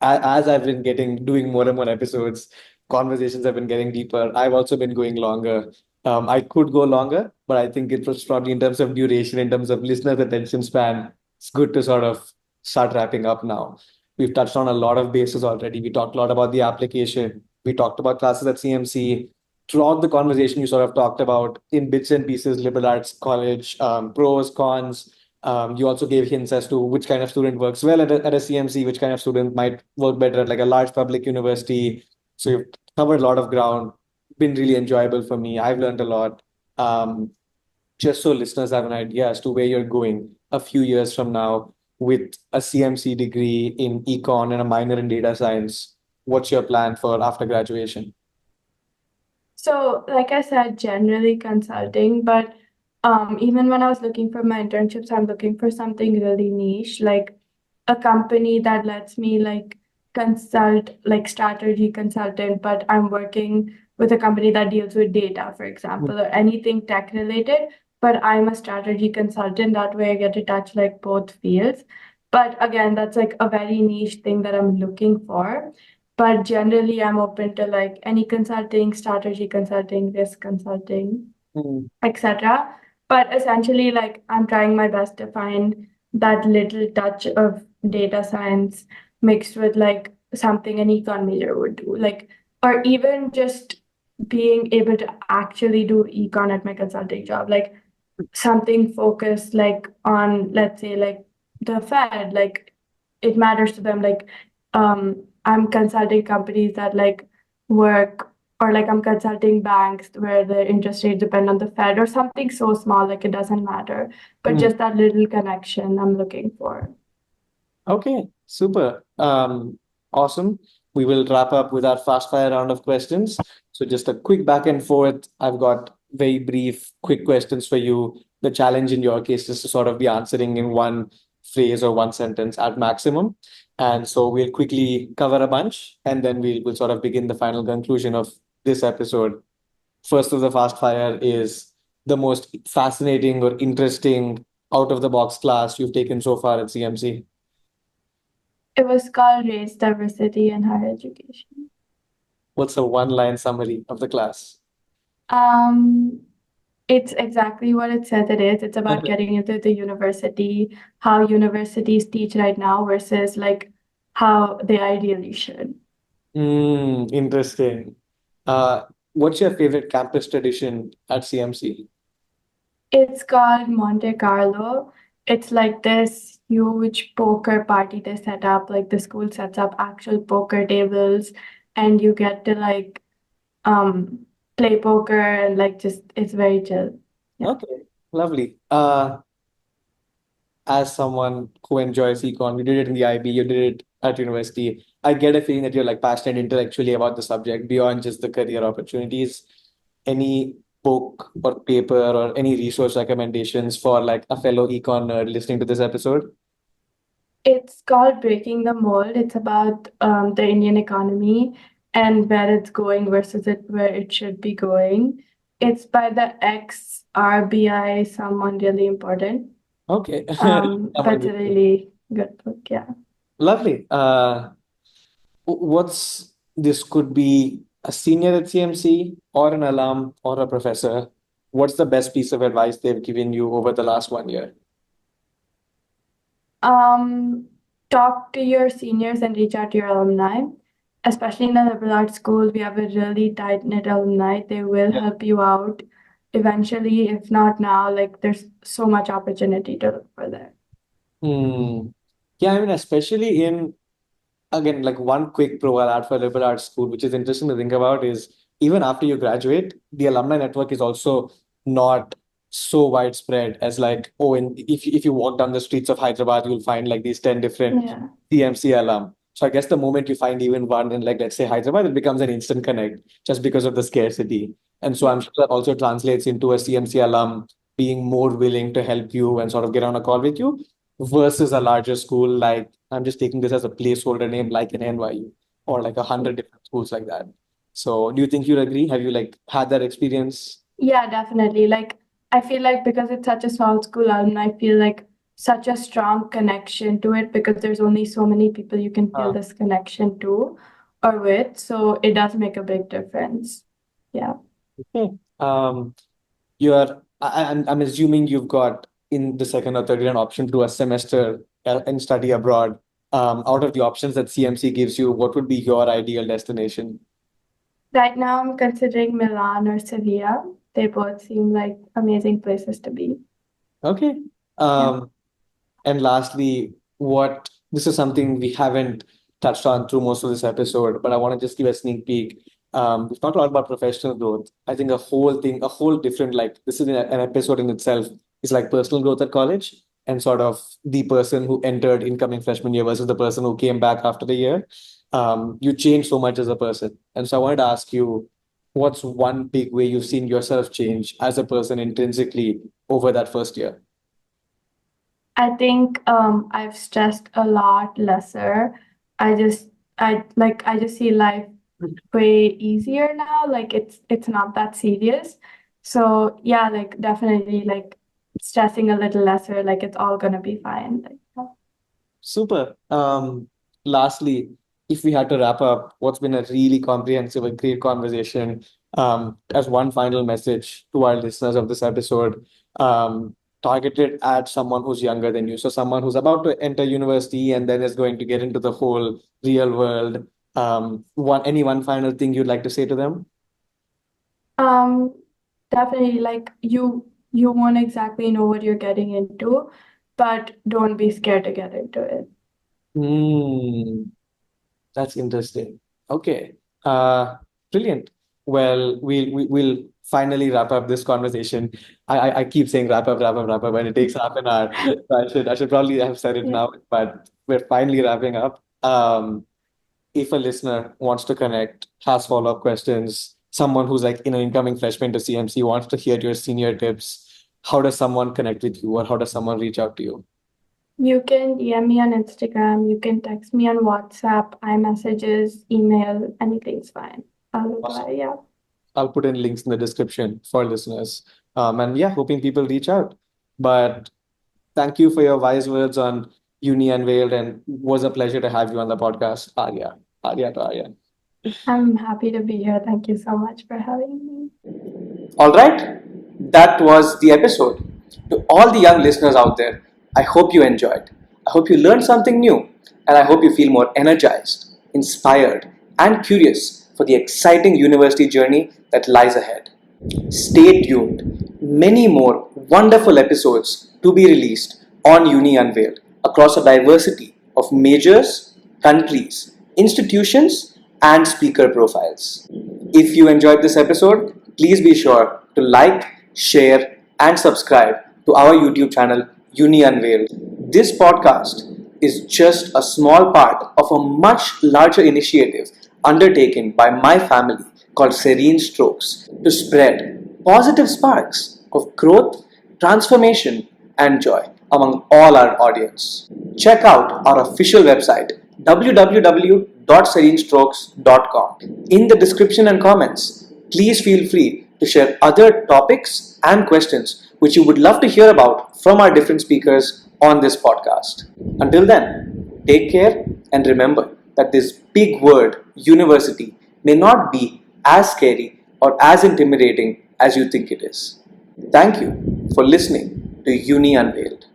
S2: As I've been getting doing more and more episodes, conversations have been getting deeper. I've also been going longer. I could go longer, but I think it was probably in terms of duration, in terms of listeners' attention span, it's good to sort of start wrapping up now. We've touched on a lot of bases already. We talked a lot about the application. We talked about classes at CMC. Throughout the conversation, you sort of talked about in bits and pieces liberal arts college, pros, cons. You also gave hints as to which kind of student works well at a CMC, which kind of student might work better at like a large public university. So you've covered a lot of ground. Been really enjoyable for me. I've learned a lot. Um, just so listeners have an idea as to where you're going a few years from now with a CMC degree in econ and a minor in data science. What's your plan for after graduation?
S1: So, like I said, generally consulting, but even when I was looking for my internships, I'm looking for something really niche, like a company that lets me like consult, like strategy consultant, but I'm working with a company that deals with data, for example, or anything tech related, but I'm a strategy consultant. That way I get to touch like both fields. But again, that's like a very niche thing that I'm looking for. But generally, I'm open to like any consulting, strategy consulting, risk consulting,
S2: Mm,
S1: etc. But essentially, like I'm trying my best to find that little touch of data science mixed with like something an econ major would do, like, or even just being able to actually do econ at my consulting job, like something focused like on, let's say, like the Fed, like it matters to them, like I'm consulting companies that like work, or like I'm consulting banks where the interest rates depend on the Fed, or something so small like it doesn't matter, but
S2: mm.
S1: just that little connection I'm looking for.
S2: Okay, super. Awesome. We will wrap up with our fast fire round of questions. So just a quick back and forth. I've got very brief, quick questions for you. The challenge in your case is to sort of be answering in one phrase or one sentence at maximum. And so we'll quickly cover a bunch and then we'll sort of begin the final conclusion of this episode. First of the fast fire is the most fascinating or interesting out of the box class you've taken so far at CMC.
S1: It was called Race, Diversity, and Higher Education.
S2: What's a one-line summary of the class?
S1: Um, it's exactly what it says it is. It's about getting into the university, how universities teach right now versus like how they ideally should.
S2: Interesting. Uh, what's your favorite campus tradition at CMC?
S1: It's called Monte Carlo. It's like this huge poker party they set up. Like the school sets up actual poker tables, and you get to like um play poker and like just it's very chill. Yeah.
S2: Okay, lovely. As someone who enjoys econ, you did it in the IB, you did it at university. I get a feeling that you're like passionate intellectually about the subject beyond just the career opportunities. Any book or paper or any resource recommendations for like a fellow econ nerd listening to this episode?
S1: It's called Breaking the Mold. It's about the Indian economy and where it's going versus where it should be going. It's by the ex RBI, someone really important.
S2: Okay.
S1: That's a really good book. Yeah.
S2: Lovely. What's this could be a senior at CMC or an alum or a professor. What's the best piece of advice they've given you over the last 1 year?
S1: Um, Talk to your seniors and reach out to your alumni. Especially in the liberal arts school, we have a really tight-knit alumni. They will
S2: Yeah.
S1: help you out eventually, if not now. Like there's so much opportunity to look for there.
S2: Hmm. Yeah, I mean, especially in again, like one quick pro I'll add for liberal arts school, which is interesting to think about, is even after you graduate, the alumni network is also not so widespread as like, oh, and if you walk down the streets of Hyderabad, you'll find like these 10 different
S1: Yeah.
S2: CMC alum. So I guess the moment you find even one in like let's say Hyderabad, it becomes an instant connect just because of the scarcity. And so I'm sure that also translates into a CMC alum being more willing to help you and sort of get on a call with you versus a larger school like I'm just taking this as a placeholder name like an NYU or like 100 different schools like that. So do you think you'd agree? Have you like had that experience?
S1: Yeah, definitely. Like, I feel like because it's such a small school, I feel like such a strong connection to it because there's only so many people you can feel
S2: Uh,
S1: this connection to or with. So it does make a big difference. Yeah.
S2: okay. You're I'm assuming you've got in the second or third year an option to do a semester and study abroad. Out of the options that CMC gives you, what would be your ideal destination?
S1: Right now, I'm considering Milan or Sevilla. They both seem like amazing places to be.
S2: Okay.
S1: Yeah.
S2: Um, And lastly, what this is something we haven't touched on through most of this episode, but I want to just give a sneak peek. We've talked a lot about professional growth. I think a whole different, like, this is an episode in itself, is like personal growth at college and sort of the person who entered incoming freshman year versus the person who came back after the year. You change so much as a person. And so I wanted to ask you, what's one big way you've seen yourself change as a person intrinsically over that first year?
S1: I think I've stressed a lot lesser. I just I just see life way easier now. Like it's not that serious. So yeah, like definitely like stressing a little lesser, like it's all gonna be fine. Like, yeah.
S2: Super. Lastly, if we had to wrap up, what's been a really comprehensive and great conversation, as one final message to our listeners of this episode, targeted at someone who's younger than you. So someone who's about to enter university and then is going to get into the whole real world. Any one final thing you'd like to say to them?
S1: Um, Definitely like you won't exactly know what you're getting into, but don't be scared to get into it.
S2: Hmm. That's interesting. Okay. Uh, Brilliant. Well, we'll finally wrap up this conversation. I keep saying wrap up, and it takes half an hour. So I should probably have said it
S1: Yeah.
S2: now, but we're finally wrapping up. If a listener wants to connect, has follow-up questions, someone who's like in an incoming freshman to CMC wants to hear your senior tips, how does someone connect with you, or how does someone reach out to you?
S1: You can DM me on Instagram, you can text me on WhatsApp, iMessages, email, anything's fine. I'll
S2: Awesome.
S1: reply, yeah.
S2: I'll put in links in the description for listeners. And yeah, hoping people reach out. But thank you for your wise words on Uni Unveiled, and it was a pleasure to have you on the podcast, Arya. Arya to Arya.
S1: I'm happy to be here. Thank you so much for having me.
S2: All right, that was the episode. To all the young listeners out there, I hope you enjoyed. I hope you learned something new, and I hope you feel more energized, inspired, and curious for the exciting university journey that lies ahead. Stay tuned. Many more wonderful episodes to be released on Uni Unveiled across a diversity of majors, countries, institutions, and speaker profiles. If you enjoyed this episode, please be sure to like, share, and subscribe to our YouTube channel, Uni Unveiled. This podcast is just a small part of a much larger initiative undertaken by my family called Serene Strokes to spread positive sparks of growth, transformation, and joy among all our audience. Check out our official website www.serenestrokes.com. In the description and comments, please feel free to share other topics and questions which you would love to hear about from our different speakers on this podcast. Until then, take care and remember that this big word, university, may not be as scary or as intimidating as you think it is. Thank you for listening to Uni Unveiled.